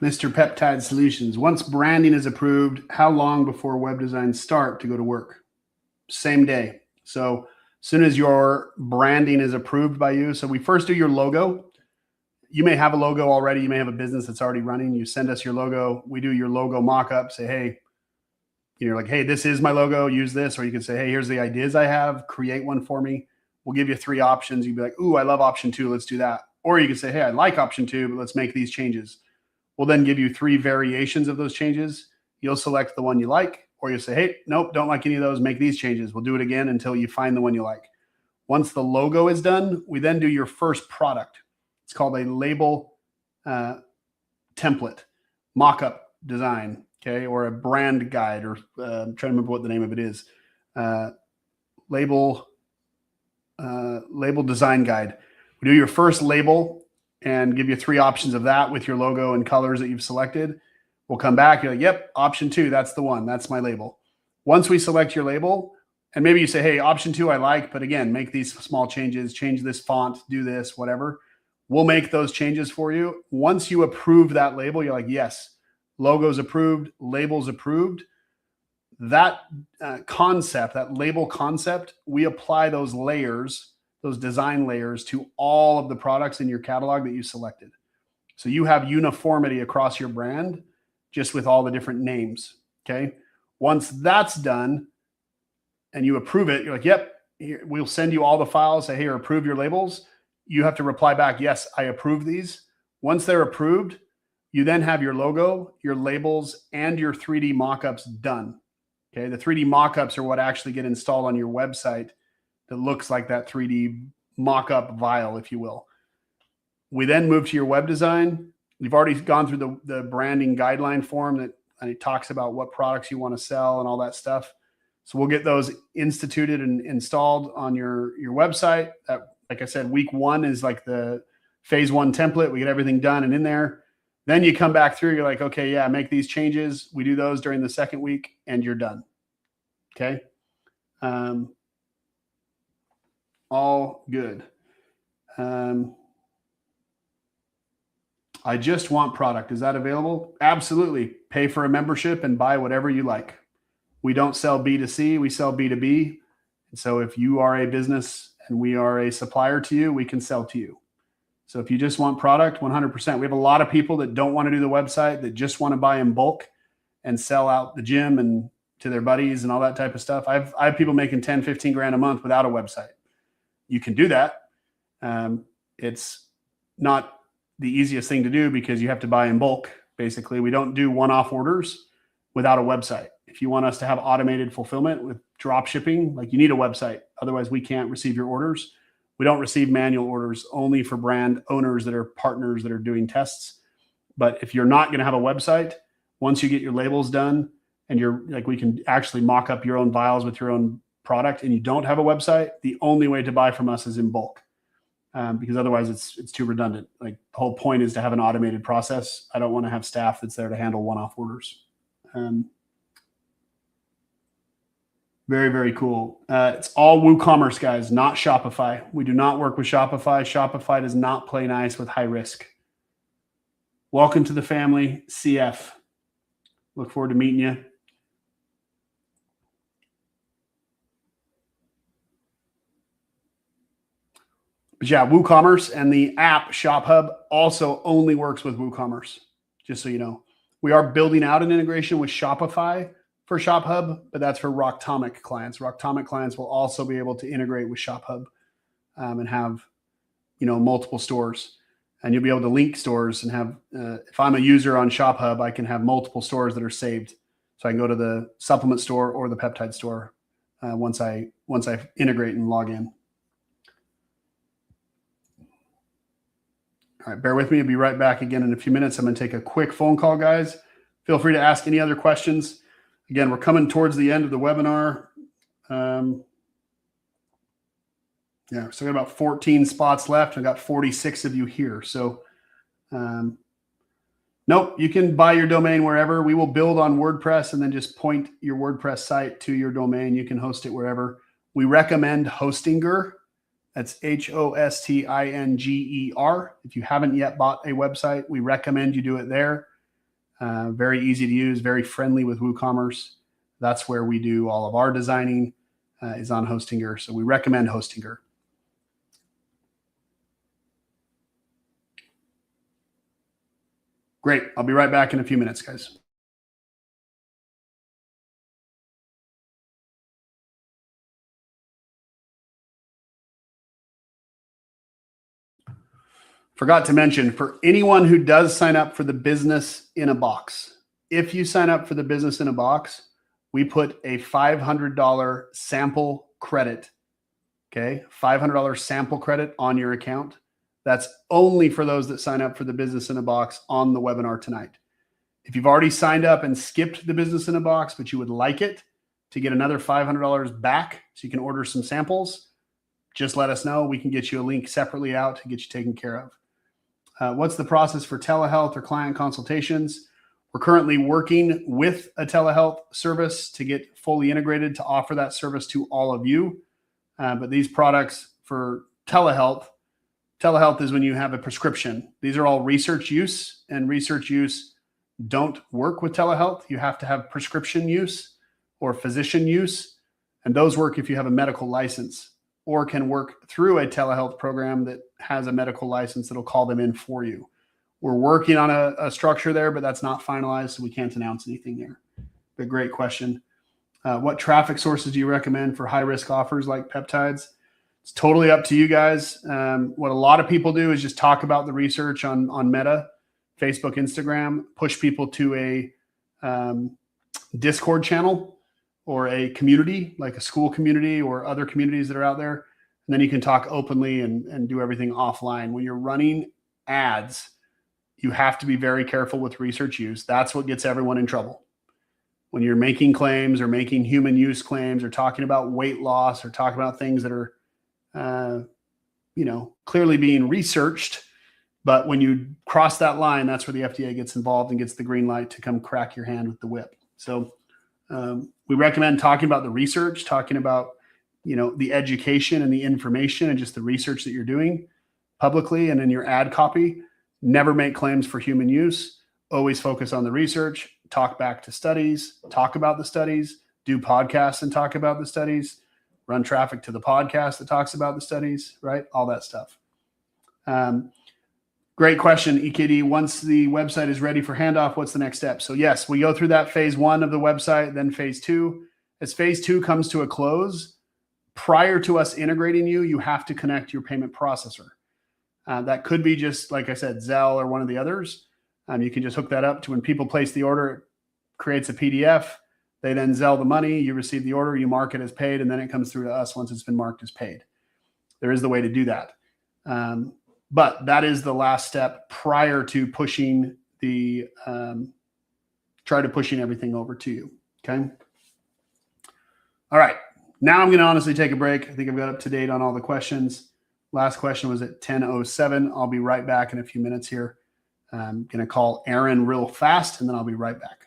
Mr. Peptide Solutions. Once branding is approved, how long before web designs start to go to work? Same day. So as soon as your branding is approved by you, so we first do your logo. You may have a logo already. You may have a business that's already running. You send us your logo. We do your logo mock-up. Say, hey, you're like, hey, this is my logo. Use this. Or you can say, hey, here's the ideas I have. Create one for me. We'll give you 3 options. You'd be like, ooh, I love option 2. Let's do that. Or you can say, hey, I like option 2, but let's make these changes. We'll then give you 3 variations of those changes. You'll select the one you like, or you'll say, hey, nope, don't like any of those. Make these changes. We'll do it again until you find the one you like. Once the logo is done, we then do your first product. It's called a label template, mock-up design, okay, or a brand guide, or I'm trying to remember what the name of it is. Label design guide. We do your first label and give you 3 options of that with your logo and colors that you've selected. We'll come back. You're like, yep, option 2, that's the one. That's my label. Once we select your label, and maybe you say, hey, option 2 I like, but again, make these small changes, change this font, do this, whatever. We'll make those changes for you. Once you approve that label, you're like, yes, logo's approved, label's approved. That concept, that label concept, we apply those layers, those design layers, to all of the products in your catalog that you selected. So you have uniformity across your brand just with all the different names, okay? Once that's done and you approve it, you're like, yep, here, we'll send you all the files, say, here, approve your labels. You have to reply back, yes, I approve these. Once they're approved, you then have your logo, your labels, and your 3D mock-ups done. Okay, the 3D mock-ups are what actually get installed on your website that looks like that 3D mock-up vial, if you will. We then move to your web design. We've already gone through the branding guideline form that and it talks about what products you want to sell and all that stuff. So we'll get those instituted and installed on your website. That, like I said, week 1 is like the phase 1 template. We get everything done and in there. Then you come back through, you're like, okay, yeah, make these changes. We do those during the 2nd week and you're done. Okay. All good. I just want product. Is that available? Absolutely. Pay for a membership and buy whatever you like. We don't sell B2C, we sell B2B. And so if you are a business and we are a supplier to you, we can sell to you. So if you just want product, 100%. We have a lot of people that don't want to do the website, that just want to buy in bulk and sell out the gym and to their buddies and all that type of stuff. I have people making 10, 15 grand a month without a website. You can do that. It's not the easiest thing to do because you have to buy in bulk. Basically, we don't do one-off orders without a website. If you want us to have automated fulfillment with drop shipping, like you need a website. Otherwise, we can't receive your orders. We don't receive manual orders, only for brand owners that are partners that are doing tests. But if you're not going to have a website, once you get your labels done and you're like, we can actually mock up your own vials with your own product and you don't have a website, the only way to buy from us is in bulk. Because otherwise it's too redundant. Like the whole point is to have an automated process. I don't want to have staff that's there to handle one-off orders. Very, very cool. It's all WooCommerce, guys, not Shopify. We do not work with Shopify. Shopify does not play nice with high risk. Welcome to the family, CF. Look forward to meeting you. But yeah, WooCommerce and the app ShopHub also only works with WooCommerce, just so you know. We are building out an integration with Shopify for ShopHub, but that's for Rocktomic clients. Rocktomic clients will also be able to integrate with ShopHub and have, multiple stores. And you'll be able to link stores and have, if I'm a user on ShopHub, I can have multiple stores that are saved. So I can go to the supplement store or the peptide store once I integrate and log in. All right, bear with me. I'll be right back again in a few minutes. I'm going to take a quick phone call, guys. Feel free to ask any other questions. Again, we're coming towards the end of the webinar. Yeah, so we got about 14 spots left. I got 46 of you here. So, nope, you can buy your domain wherever. We will build on WordPress and then just point your WordPress site to your domain. You can host it wherever. We recommend Hostinger. That's Hostinger. If you haven't yet bought a website, we recommend you do it there. Very easy to use, very friendly with WooCommerce. That's where we do all of our designing, is on Hostinger. So we recommend Hostinger. Great. I'll be right back in a few minutes, guys. Forgot to mention, for anyone who does sign up for the business in a box, if you sign up for the business in a box, we put a $500 sample credit. Okay. $500 sample credit on your account. That's only for those that sign up for the business in a box on the webinar tonight. If you've already signed up and skipped the business in a box, but you would like it to get another $500 back so you can order some samples, just let us know. We can get you a link separately out to get you taken care of. What's the process for telehealth or client consultations? We're currently working with a telehealth service to get fully integrated to offer that service to all of you. But these products for telehealth is when you have a prescription. These are all research use, and research use don't work with telehealth. You have to have prescription use or physician use, and those work if you have a medical license, or can work through a telehealth program that has a medical license that'll call them in for you. We're working on a structure there, but that's not finalized, so we can't announce anything there. But great question. What traffic sources do you recommend for high-risk offers like peptides? It's totally up to you guys. What a lot of people do is just talk about the research on Meta, Facebook, Instagram, push people to a Discord channel or a community, like a school community or other communities that are out there. And then you can talk openly and do everything offline. When you're running ads, you have to be very careful with research use. That's what gets everyone in trouble. When you're making claims or making human use claims or talking about weight loss or talking about things that are, clearly being researched, but when you cross that line, that's where the FDA gets involved and gets the green light to come crack your hand with the whip. So we recommend talking about the research, talking about, the education and the information and just the research that you're doing publicly and in your ad copy. Never make claims for human use. Always focus on the research, talk back to studies, talk about the studies, do podcasts and talk about the studies, run traffic to the podcast that talks about the studies, right? All that stuff. Great question, EKD. Once the website is ready for handoff, what's the next step? So yes, we go through that phase 1 of the website, then phase 2. As phase 2 comes to a close, prior to us integrating you, you have to connect your payment processor. That could be just, like I said, Zelle or one of the others. You can just hook that up to when people place the order, it creates a PDF. They then Zelle the money, you receive the order, you mark it as paid, and then it comes through to us once it's been marked as paid. There is the way to do that. But that is the last step prior to pushing pushing everything over to you. Okay. All right. Now I'm going to honestly take a break. I think I've got up to date on all the questions. Last question was at 10:07. I'll be right back in a few minutes here. I'm going to call Aaron real fast, and then I'll be right back.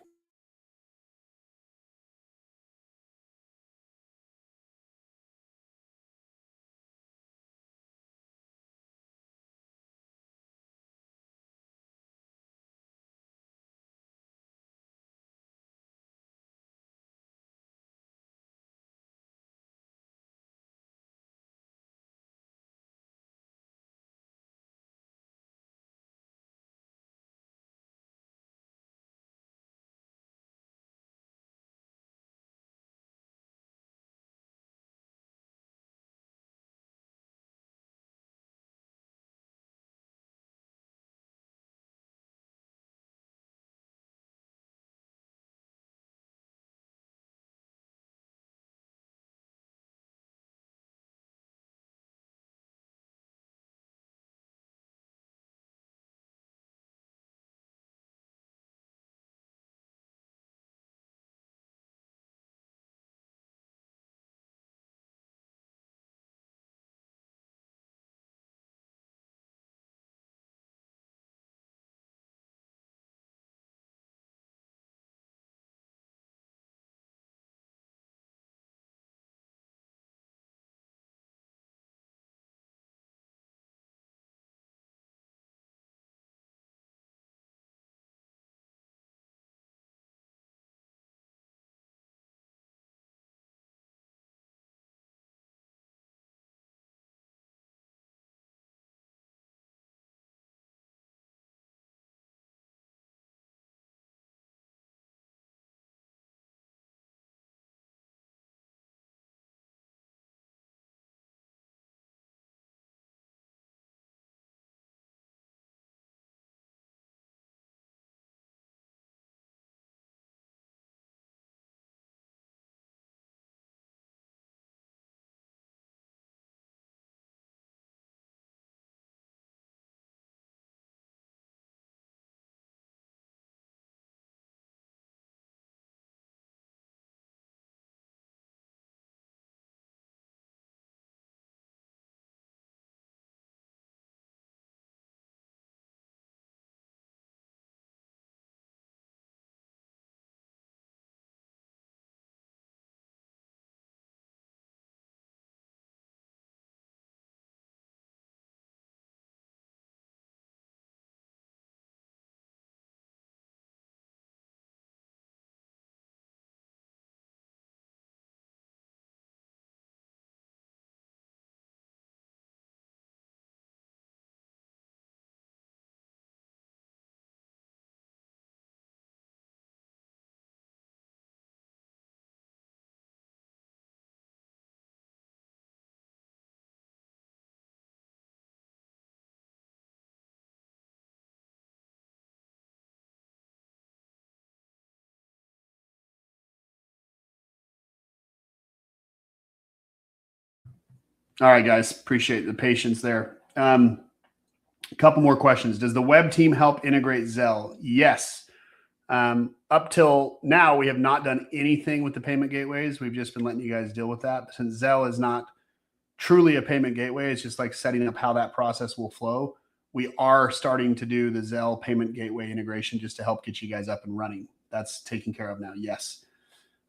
All right, guys. Appreciate the patience there. A couple more questions. Does the web team help integrate Zelle? Yes. Up till now, we have not done anything with the payment gateways. We've just been letting you guys deal with that. Since Zelle is not truly a payment gateway, it's just like setting up how that process will flow. We are starting to do the Zelle payment gateway integration just to help get you guys up and running. That's taken care of now. Yes.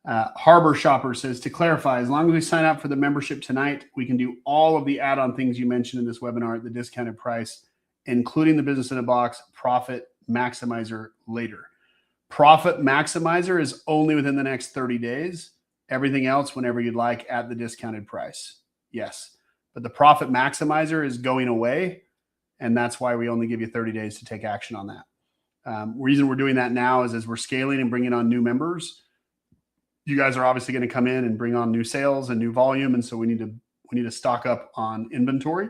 Harbor Shopper says, to clarify, as long as we sign up for the membership tonight, we can do all of the add-on things you mentioned in this webinar at the discounted price, including the Business in a Box Profit Maximizer later. Profit Maximizer is only within the next 30 days. Everything else, whenever you'd like, at the discounted price. Yes. But the Profit Maximizer is going away, and that's why we only give you 30 days to take action on that. Reason we're doing that now is as we're scaling and bringing on new members, you guys are obviously going to come in and bring on new sales and new volume. And so we need to stock up on inventory.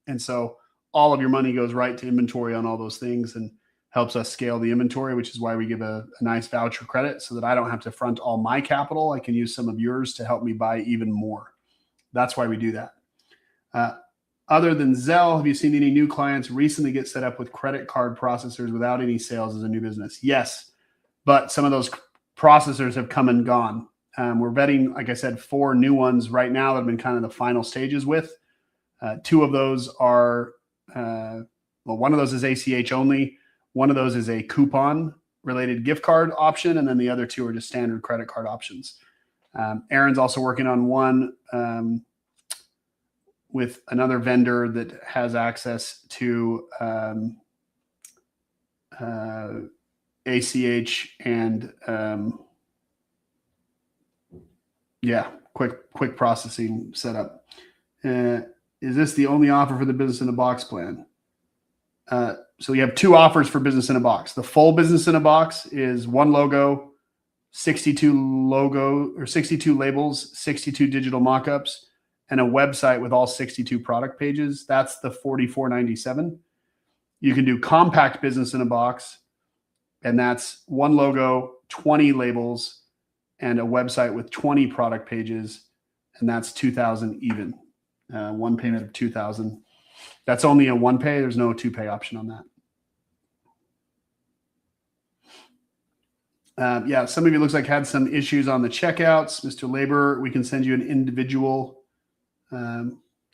And so all of your money goes right to inventory on all those things and helps us scale the inventory, which is why we give a nice voucher credit so that I don't have to front all my capital. I can use some of yours to help me buy even more. That's why we do that. Other than Zelle, have you seen any new clients recently get set up with credit card processors without any sales as a new business? Yes, but some of those processors have come and gone. We're vetting, like I said, 4 new ones right now that have been kind of the final stages with. 2 of those are, one of those is ACH only. One of those is a coupon related gift card option. And then the other 2 are just standard credit card options. Aaron's also working on one with another vendor that has access to ACH and quick processing setup. Is this the only offer for the Business in a Box plan? So we have 2 offers for Business in a Box. The full Business in a Box is 1 logo, 62 labels, 62 digital mockups, and a website with all 62 product pages. That's the $44.97. You can do compact Business in a Box, and that's 1 logo, 20 labels, and a website with 20 product pages, and that's $2,000 even. One payment of $2,000. That's only a 1 pay. There's no 2 pay option on that. Some of you looks like had some issues on the checkouts. Mr. Labor, we can send you an individual.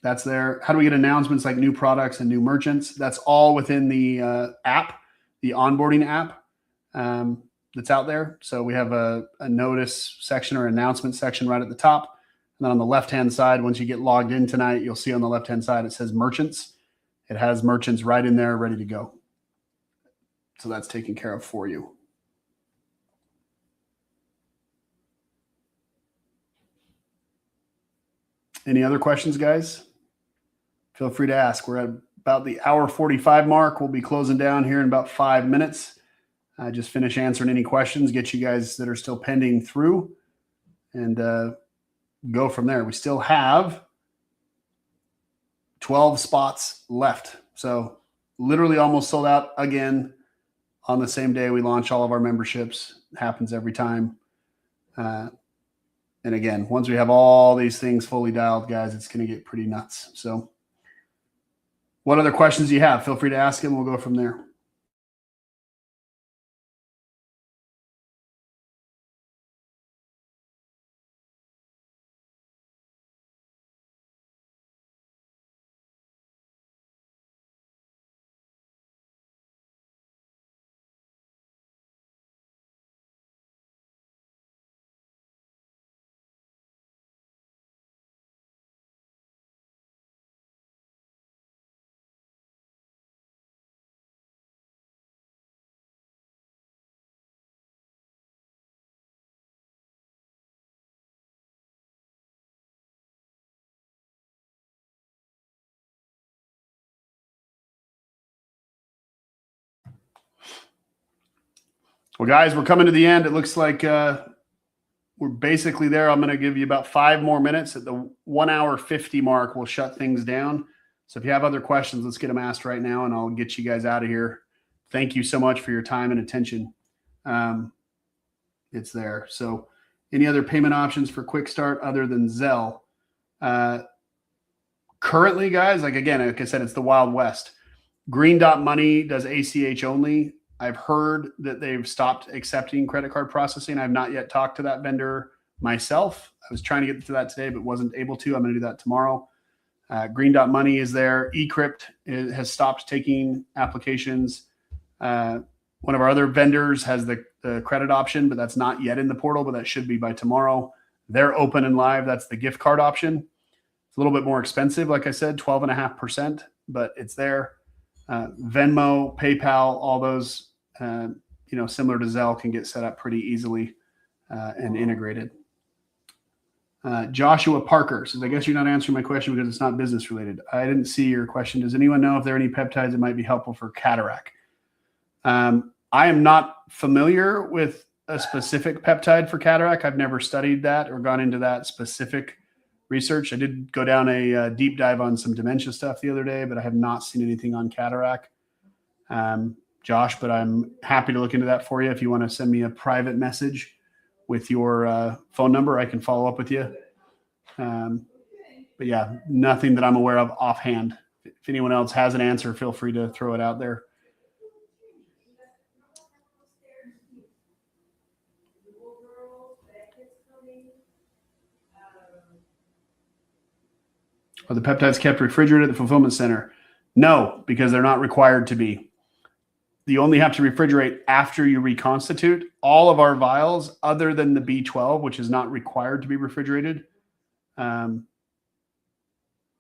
That's there. How do we get announcements like new products and new merchants? That's all within the app, the onboarding app. That's out there. So we have a notice section or announcement section right at the top. And then on the left-hand side, once you get logged in tonight, you'll see on the left-hand side, it says merchants. It has merchants right in there ready to go. So that's taken care of for you. Any other questions, guys? Feel free to ask. We're at about the hour 45 mark. We'll be closing down here in about 5 minutes. Just finish answering any questions, get you guys that are still pending through, and go from there. We still have 12 spots left. So literally almost sold out again on the same day we launch all of our memberships. It happens every time. And again, once we have all these things fully dialed, guys, it's going to get pretty nuts. So what other questions do you have? Feel free to ask them. We'll go from there. Well, guys, we're coming to the end. It looks like we're basically there. I'm going to give you about 5 more minutes. At the 1 hour 50 mark, we'll shut things down. So if you have other questions, let's get them asked right now, and I'll get you guys out of here. Thank you so much for your time and attention. It's there. So any other payment options for Quick Start other than Zelle? Currently, guys, like I said, it's the Wild West. Green Dot Money does ACH only. I've heard that they've stopped accepting credit card processing. I've not yet talked to that vendor myself. I was trying to get to that today, but wasn't able to. I'm going to do that tomorrow. Green Dot Money is there. eCrypt has stopped taking applications. One of our other vendors has the credit option, but that's not yet in the portal, but that should be by tomorrow. They're open and live. That's the gift card option. It's a little bit more expensive, like I said, 12.5%, but it's there. Venmo, PayPal, all those, similar to Zelle, can get set up pretty easily and integrated. Joshua Parker says, I guess you're not answering my question because it's not business related. I didn't see your question. Does anyone know if there are any peptides that might be helpful for cataract? I am not familiar with a specific peptide for cataract. I've never studied that or gone into that specific research. I did go down a deep dive on some dementia stuff the other day, but I have not seen anything on cataract. Josh, but I'm happy to look into that for you. If you want to send me a private message with your phone number, I can follow up with you. But yeah, nothing that I'm aware of offhand. If anyone else has an answer, feel free to throw it out there. Are the peptides kept refrigerated at the fulfillment center? No, because they're not required to be. You only have to refrigerate after you reconstitute. All of our vials, other than the B12, which is not required to be refrigerated,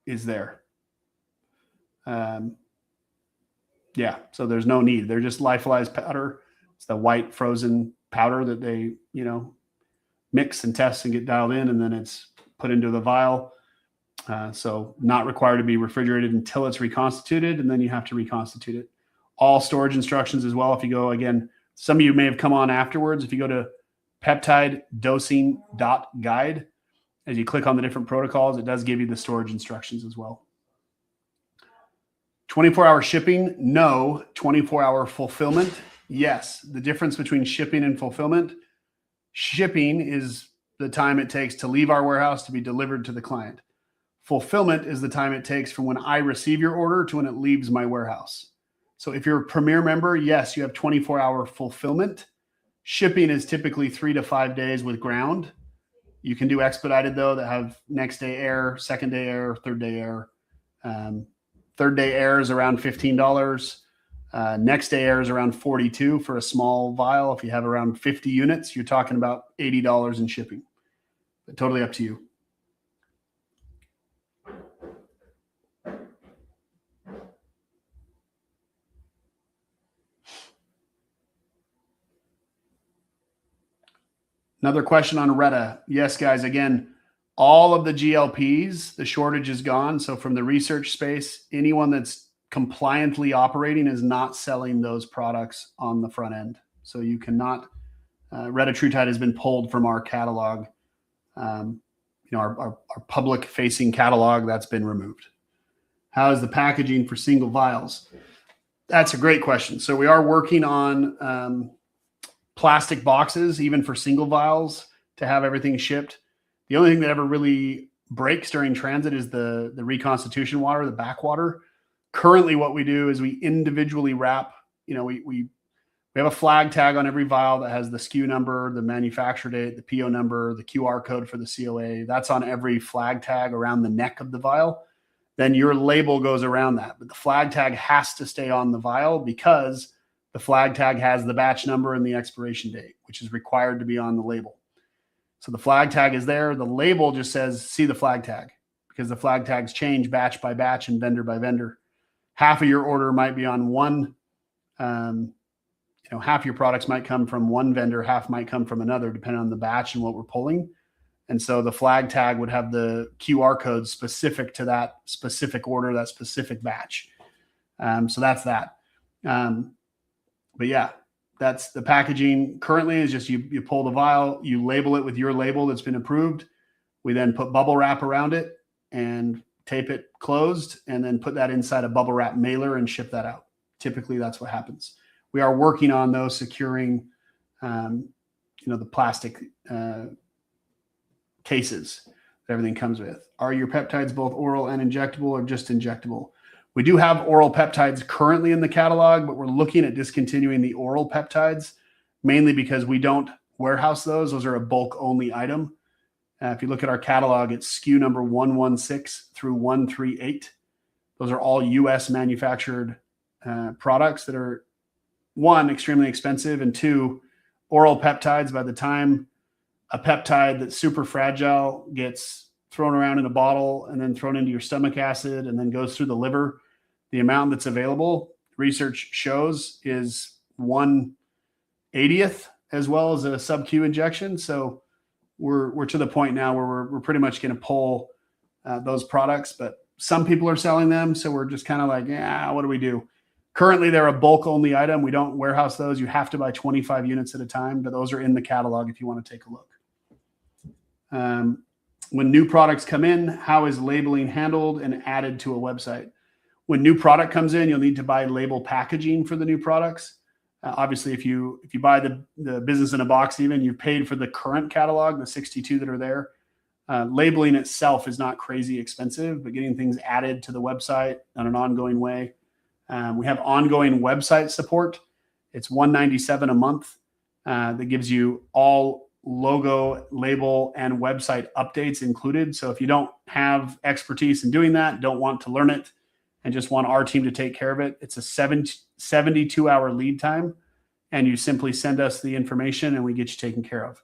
is there. Yeah, so there's no need. They're just lyophilized powder. It's the white frozen powder that they, mix and test and get dialed in, and then it's put into the vial. So not required to be refrigerated until it's reconstituted, and then you have to reconstitute it. All storage instructions as well. If you go, again, some of you may have come on afterwards. If you go to peptidedosing.guide, as you click on the different protocols, it does give you the storage instructions as well. 24-hour shipping? No. 24-hour fulfillment? Yes. The difference between shipping and fulfillment, shipping is the time it takes to leave our warehouse to be delivered to the client. Fulfillment is the time it takes from when I receive your order to when it leaves my warehouse. So if you're a Premier member, yes, you have 24-hour fulfillment. Shipping is typically 3 to 5 days with ground. You can do expedited, though, that have next day air, second day air, third day air. Third day air is around $15. Next day air is around $42 for a small vial. If you have around 50 units, you're talking about $80 in shipping. But totally up to you. Another question on Retta. Yes, guys, again, all of the GLPs, the shortage is gone. So from the research space, anyone that's compliantly operating is not selling those products on the front end. So you cannot, Retatrutide has been pulled from our catalog. Our public facing catalog, that's been removed. How is the packaging for single vials? That's a great question. So we are working on plastic boxes, even for single vials, to have everything shipped. The only thing that ever really breaks during transit is the reconstitution water, the backwater. Currently, what we do is we individually wrap, we have a flag tag on every vial that has the SKU number, the manufacturer date, the PO number, the QR code for the COA. That's on every flag tag around the neck of the vial. Then your label goes around that. But the flag tag has to stay on the vial because the flag tag has the batch number and the expiration date, which is required to be on the label. So the flag tag is there. The label just says, see the flag tag, because the flag tags change batch by batch and vendor by vendor. Half of your order might be on one, half your products might come from one vendor, half might come from another, depending on the batch and what we're pulling. And so the flag tag would have the QR code specific to that specific order, that specific batch. So that's that. But yeah, that's the packaging currently is just you pull the vial, you label it with your label that's been approved. We then put bubble wrap around it and tape it closed, and then put that inside a bubble wrap mailer and ship that out. Typically, that's what happens. We are working on those securing, the plastic cases. that everything comes with. Are your peptides both oral and injectable or just injectable? We do have oral peptides currently in the catalog, but we're looking at discontinuing the oral peptides, mainly because we don't warehouse those. Those are a bulk only item. If you look at our catalog, it's SKU number 116 through 138. Those are all US manufactured products that are, one, extremely expensive, and two, oral peptides. By the time a peptide that's super fragile gets thrown around in a bottle and then thrown into your stomach acid and then goes through the liver, the amount that's available, research shows, is 1/80th as well as a sub-Q injection. So we're to the point now where we're pretty much going to pull those products, but some people are selling them. So we're just kind of like, yeah, what do we do? Currently, they're a bulk only item. We don't warehouse those. You have to buy 25 units at a time, but those are in the catalog if you want to take a look. When new products come in, how is labeling handled and added to a website? When new product comes in, you'll need to buy label packaging for the new products. Obviously, if you buy the business in a box, even, you've paid for the current catalog, the 62 that are there. Labeling itself is not crazy expensive, but getting things added to the website on an ongoing way. We have ongoing website support. It's $197 a month. That gives you all logo, label, and website updates included. So if you don't have expertise in doing that, don't want to learn it, and just want our team to take care of it, it's a 72-hour lead time, and you simply send us the information and we get you taken care of.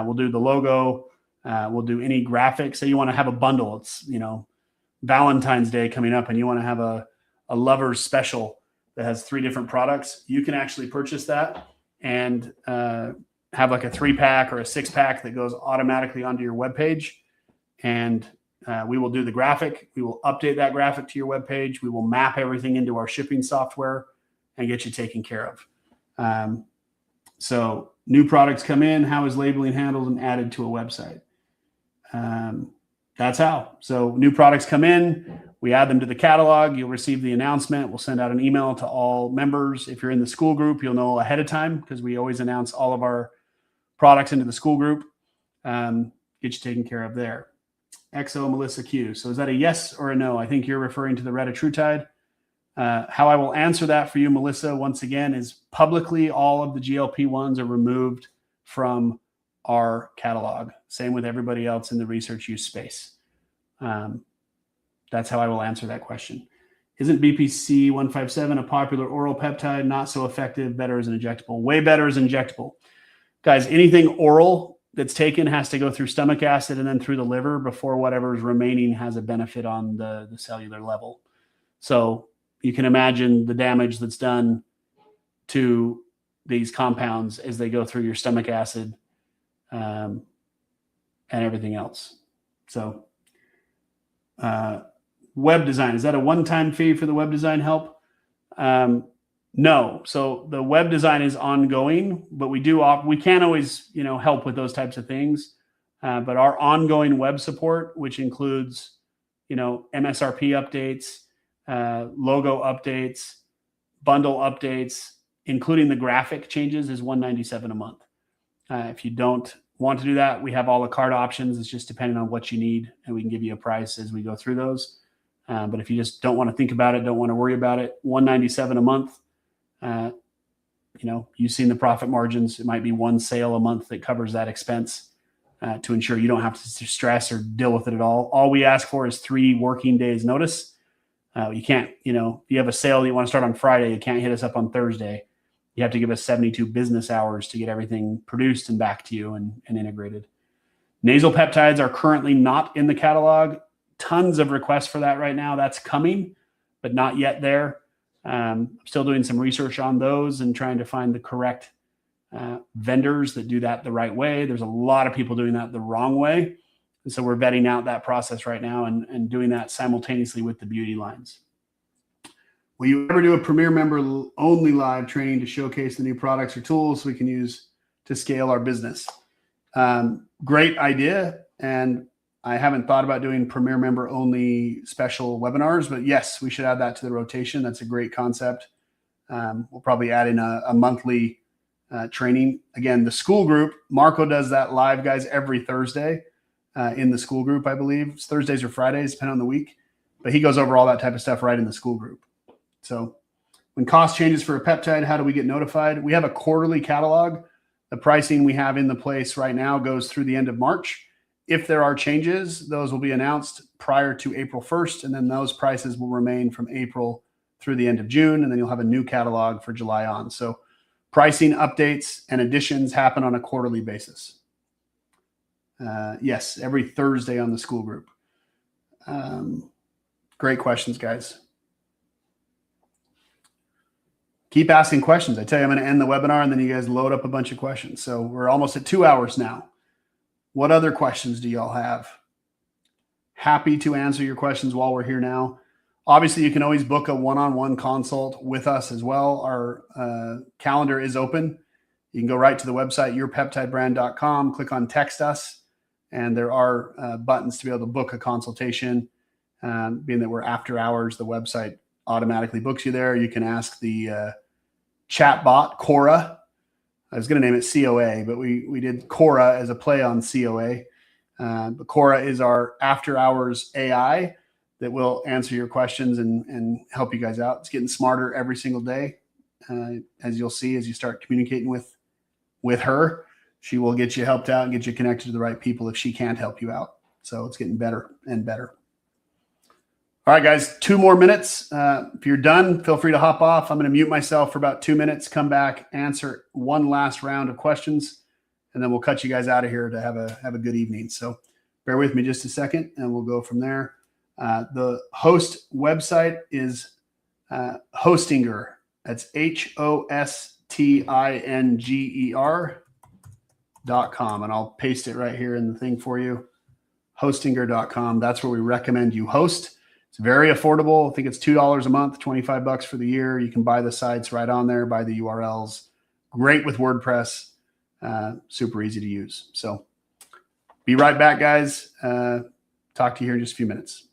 We'll do the logo. We'll do any graphics. Say you want to have a bundle. It's, Valentine's Day coming up and you want to have a lover's special that has 3 different products. You can actually purchase that and have like a 3-pack or a 6-pack that goes automatically onto your webpage. And we will do the graphic. We will update that graphic to your webpage. We will map everything into our shipping software and get you taken care of. So new products come in. How is labeling handled and added to a website? That's how. So new products come in. We add them to the catalog. You'll receive the announcement. We'll send out an email to all members. If you're in the school group, you'll know ahead of time because we always announce all of our products into the school group. Get you taken care of there. XO Melissa Q. So is that a yes or a no? I think you're referring to the retatrutide. How I will answer that for you, Melissa, once again, is publicly all of the GLP-1s are removed from our catalog. Same with everybody else in the research use space. That's how I will answer that question. Isn't BPC 157 a popular oral peptide? Not so effective. Better as an injectable. Way better as injectable. Guys, anything oral that's taken has to go through stomach acid and then through the liver before whatever's remaining has a benefit on the cellular level. So you can imagine the damage that's done to these compounds as they go through your stomach acid and everything else. So web design, is that a one-time fee for the web design help? No. So the web design is ongoing, but we can't always, help with those types of things. But our ongoing web support, which includes, MSRP updates, logo updates, bundle updates, including the graphic changes, is $197 a month. If you don't want to do that, we have all the card options. It's just depending on what you need, and we can give you a price as we go through those. But if you just don't want to think about it, don't want to worry about it, $197 a month. You've seen the profit margins. It might be one sale a month that covers that expense to ensure you don't have to stress or deal with it at all. All we ask for is 3 working days notice. You can't, if you have a sale that you want to start on Friday, you can't hit us up on Thursday. You have to give us 72 business hours to get everything produced and back to you and integrated. Nasal peptides are currently not in the catalog. Tons of requests for that right now. That's coming, but not yet there. I'm still doing some research on those and trying to find the correct vendors that do that the right way. There's a lot of people doing that the wrong way. And so we're vetting out that process right now and doing that simultaneously with the beauty lines. Will you ever do a Premier member only live training to showcase the new products or tools we can use to scale our business? Great idea. And I haven't thought about doing Premier member only special webinars, but yes, we should add that to the rotation. That's a great concept. We'll probably add in a monthly training. Again, the school group, Marco does that live, guys, every Thursday. in the school group, I believe. It's Thursdays or Fridays, depending on the week. But he goes over all that type of stuff right in the school group. So when cost changes for a peptide, how do we get notified? We have a quarterly catalog. The pricing we have in the place right now goes through the end of March. If there are changes, those will be announced prior to April 1st, and then those prices will remain from April through the end of June, and then you'll have a new catalog for July on. So pricing updates and additions happen on a quarterly basis. Yes, every Thursday on the school group. Great questions, guys. Keep asking questions. I tell you, I'm going to end the webinar, and then you guys load up a bunch of questions. So we're almost at 2 hours now. What other questions do y'all have? Happy to answer your questions while we're here now. Obviously, you can always book a one-on-one consult with us as well. Our calendar is open. You can go right to the website, yourpeptidebrand.com, click on text us, and there are buttons to be able to book a consultation. Being that we're after hours, the website automatically books you there. You can ask the chat bot, Cora. I was going to name it COA, but we did Cora as a play on COA. But Cora is our after hours AI that will answer your questions and help you guys out. It's getting smarter every single day. As you'll see, as you start communicating with her, she will get you helped out and get you connected to the right people if she can't help you out. So it's getting better and better. All right, guys, 2 more minutes. If you're done, feel free to hop off. I'm going to mute myself for about 2 minutes, come back, answer one last round of questions, and then we'll cut you guys out of here to have a good evening. So bear with me just a second, and we'll go from there. The host website is Hostinger. That's HOSTINGER.com, and I'll paste it right here in the thing for you. Hostinger.com. That's where we recommend you host. It's very affordable. I think it's $2 a month, $25 for the year. You can buy the sites right on there, buy the URLs. Great with WordPress. Super easy to use. So be right back, guys. Talk to you here in just a few minutes.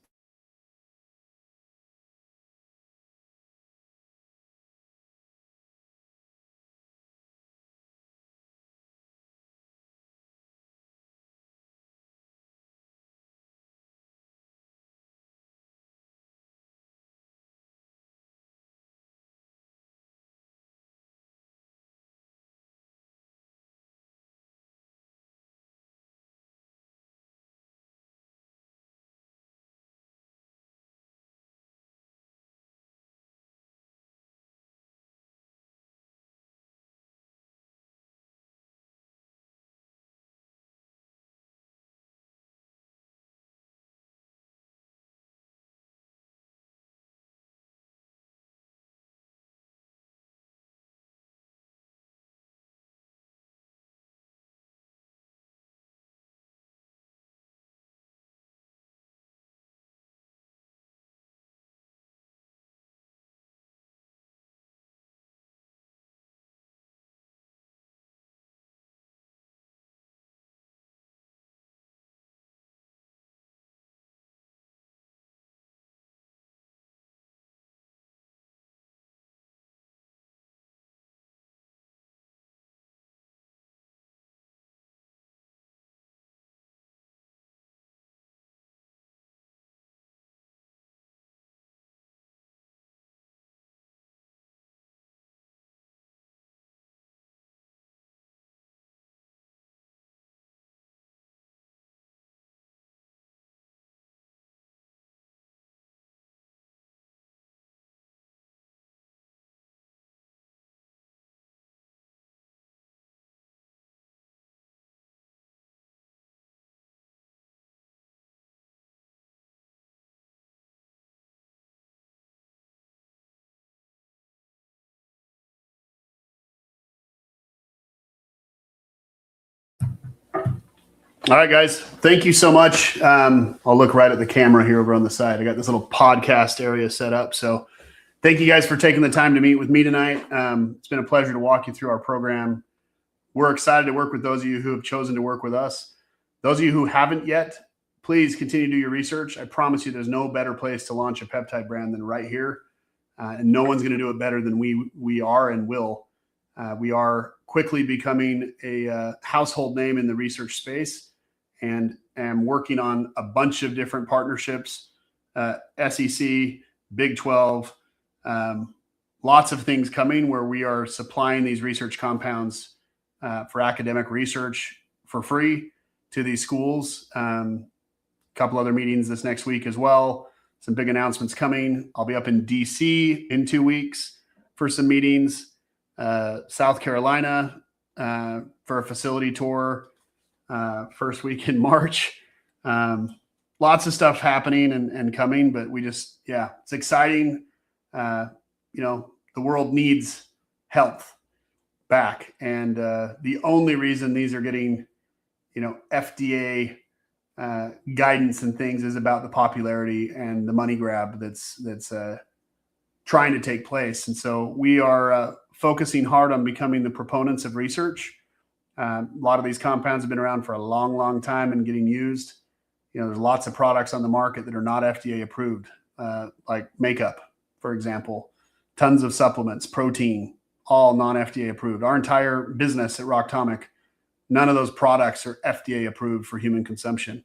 All right, guys. Thank you so much. I'll look right at the camera here over on the side. I got this little podcast area set up. So thank you guys for taking the time to meet with me tonight. It's been a pleasure to walk you through our program. We're excited to work with those of you who have chosen to work with us. Those of you who haven't yet, please continue to do your research. I promise you there's no better place to launch a peptide brand than right here. And no one's going to do it better than we are and will. We are quickly becoming a household name in the research space. and am working on a bunch of different partnerships, SEC, Big 12, lots of things coming where we are supplying these research compounds for academic research for free to these schools. A couple other meetings this next week as well. Some big announcements coming. I'll be up in DC in 2 weeks for some meetings. South Carolina for a facility tour first week in March. Lots of stuff happening and coming, but we just, it's exciting. The world needs health back. And the only reason these are getting, FDA guidance and things is about the popularity and the money grab that's trying to take place. And so we are focusing hard on becoming the proponents of research. A lot of these compounds have been around for a long, long time and getting used. There's lots of products on the market that are not FDA approved, like makeup, for example, tons of supplements, protein, all non-FDA approved. Our entire business at Rocktomic, none of those products are FDA approved for human consumption.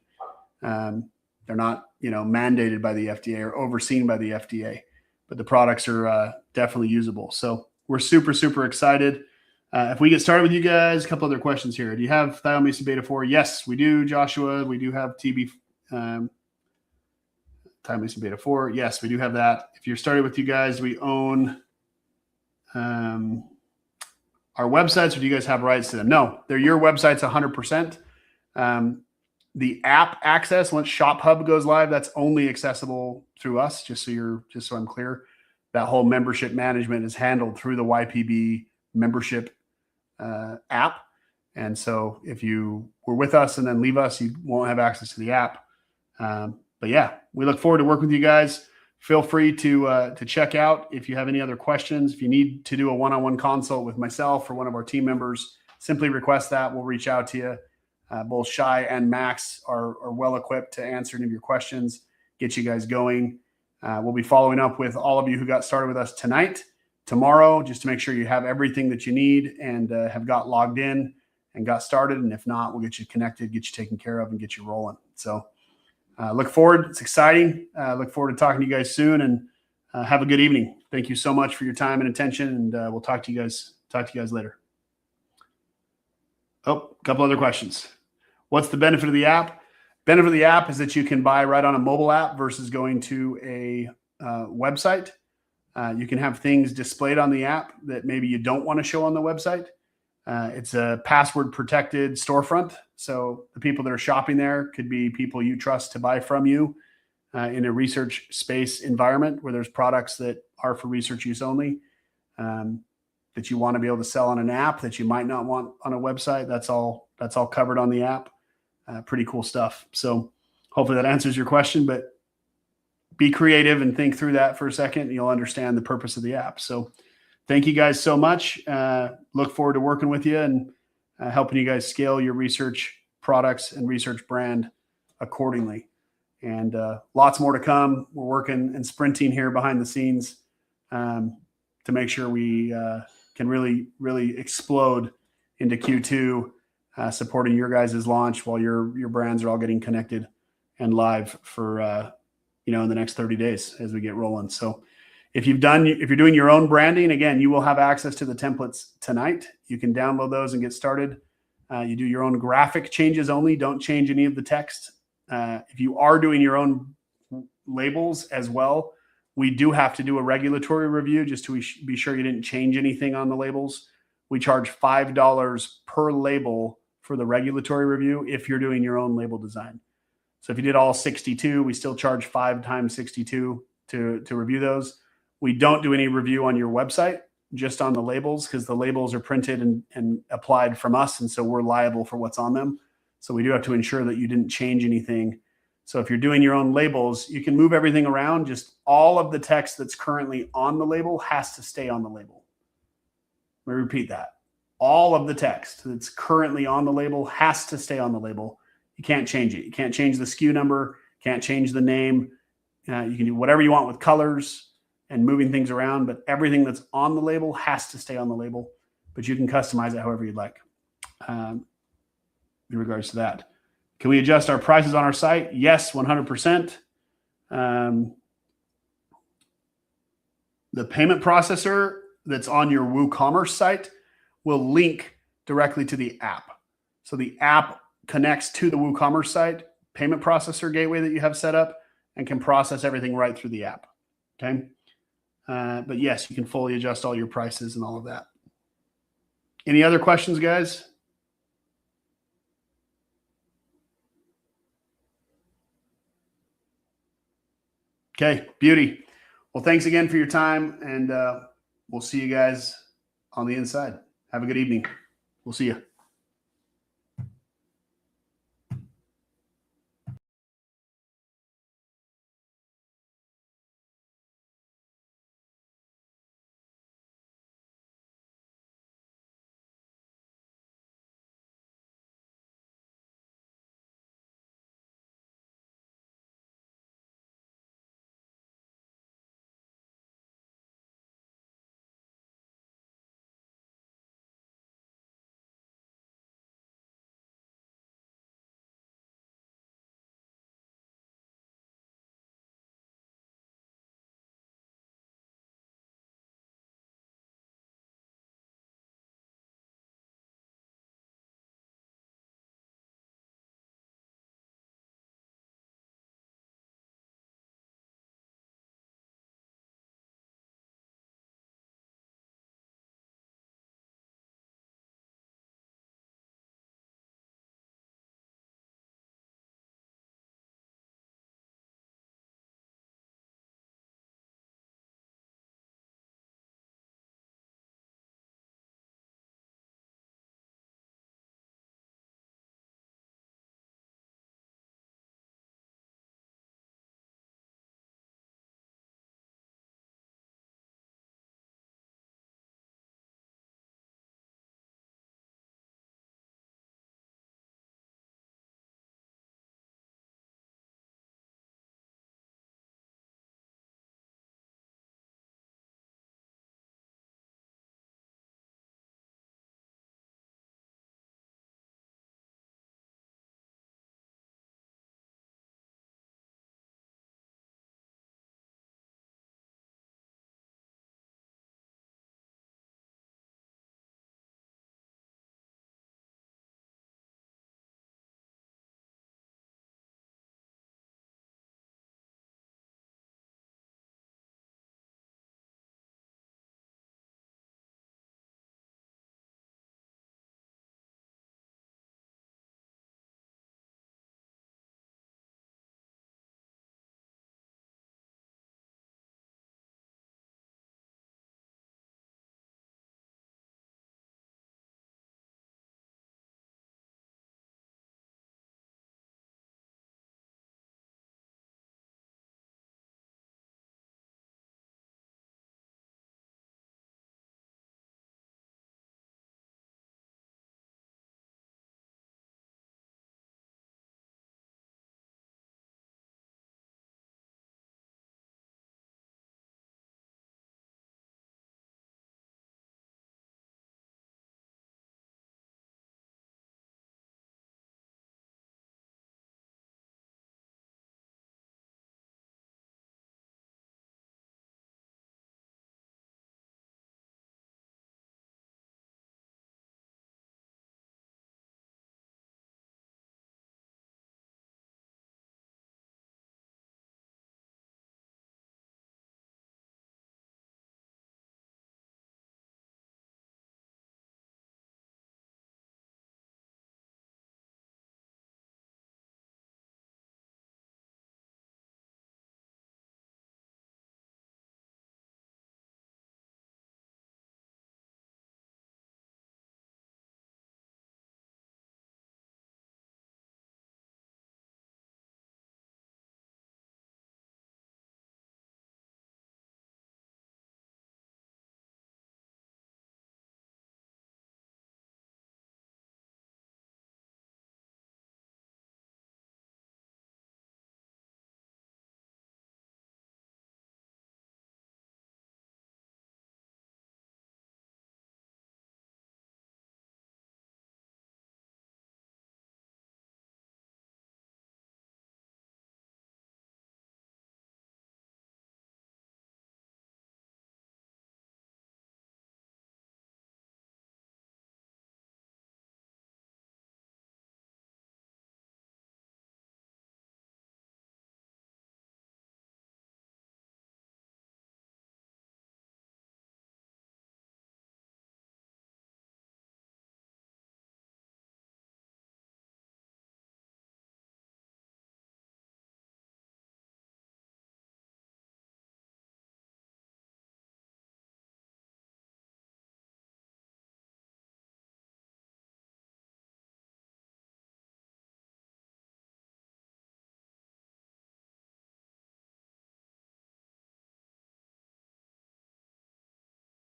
They're not, mandated by the FDA or overseen by the FDA, but the products are definitely usable. So we're super, super excited. If we get started with you guys, a couple other questions here. Do you have thiamycin beta 4? Yes, we do, Joshua. We do have thiamycin beta 4. Yes, we do have that. If you're started with you guys, we own our websites, or do you guys have rights to them? No, they're your websites 100%. The app access, once Shop Hub goes live, that's only accessible through us, just so I'm clear. That whole membership management is handled through the YPB membership app. And so if you were with us and then leave us, you won't have access to the app. But yeah, we look forward to working with you guys. Feel free to check out if you have any other questions. If you need to do a one-on-one consult with myself or one of our team members, simply request that. We'll reach out to you. Both Shai and Max are well equipped to answer any of your questions, get you guys going. We'll be following up with all of you who got started with us tonight, tomorrow, just to make sure you have everything that you need and have got logged in and got started. And if not, we'll get you connected, get you taken care of, and get you rolling. So look forward. It's exciting. Look forward to talking to you guys soon, and have a good evening. Thank you so much for your time and attention, and we'll talk to you guys later. Oh, a couple other questions. What's the benefit of the app? Benefit of the app is that you can buy right on a mobile app versus going to a website. You can have things displayed on the app that maybe you don't want to show on the website. It's a password protected storefront. So the people that are shopping there could be people you trust to buy from you in a research space environment where there's products that are for research use only, that you want to be able to sell on an app that you might not want on a website. That's all covered on the app. Pretty cool stuff. So hopefully that answers your question, but be creative and think through that for a second, and you'll understand the purpose of the app. So thank you guys so much. Look forward to working with you and helping you guys scale your research products and research brand accordingly. And lots more to come. We're working and sprinting here behind the scenes to make sure we can really, really explode into Q2, supporting your guys' launch while your brands are all getting connected and live for in the next 30 days as we get rolling. So if you're doing your own branding, again, you will have access to the templates tonight. You can download those and get started. You do your own graphic changes only. Don't change any of the text. If you are doing your own labels as well, we do have to do a regulatory review just to be sure you didn't change anything on the labels. We charge $5 per label for the regulatory review if you're doing your own label design. So if you did all 62, we still charge 5 times 62 to review those. We don't do any review on your website, just on the labels, because the labels are printed and applied from us, and so we're liable for what's on them. So we do have to ensure that you didn't change anything. So if you're doing your own labels, you can move everything around. Just all of the text that's currently on the label has to stay on the label. Let me repeat that. All of the text that's currently on the label has to stay on the label. You can't change it. You can't change the SKU number, can't change the name. You can do whatever you want with colors and moving things around, but everything that's on the label has to stay on the label, but you can customize it however you'd like in regards to that. Can we adjust our prices on our site? Yes, 100%. The payment processor that's on your WooCommerce site will link directly to the app. So the app connects to the WooCommerce site, payment processor gateway that you have set up, and can process everything right through the app. Okay. But yes, you can fully adjust all your prices and all of that. Any other questions, guys? Okay, beauty. Well, thanks again for your time, and we'll see you guys on the inside. Have a good evening. We'll see you.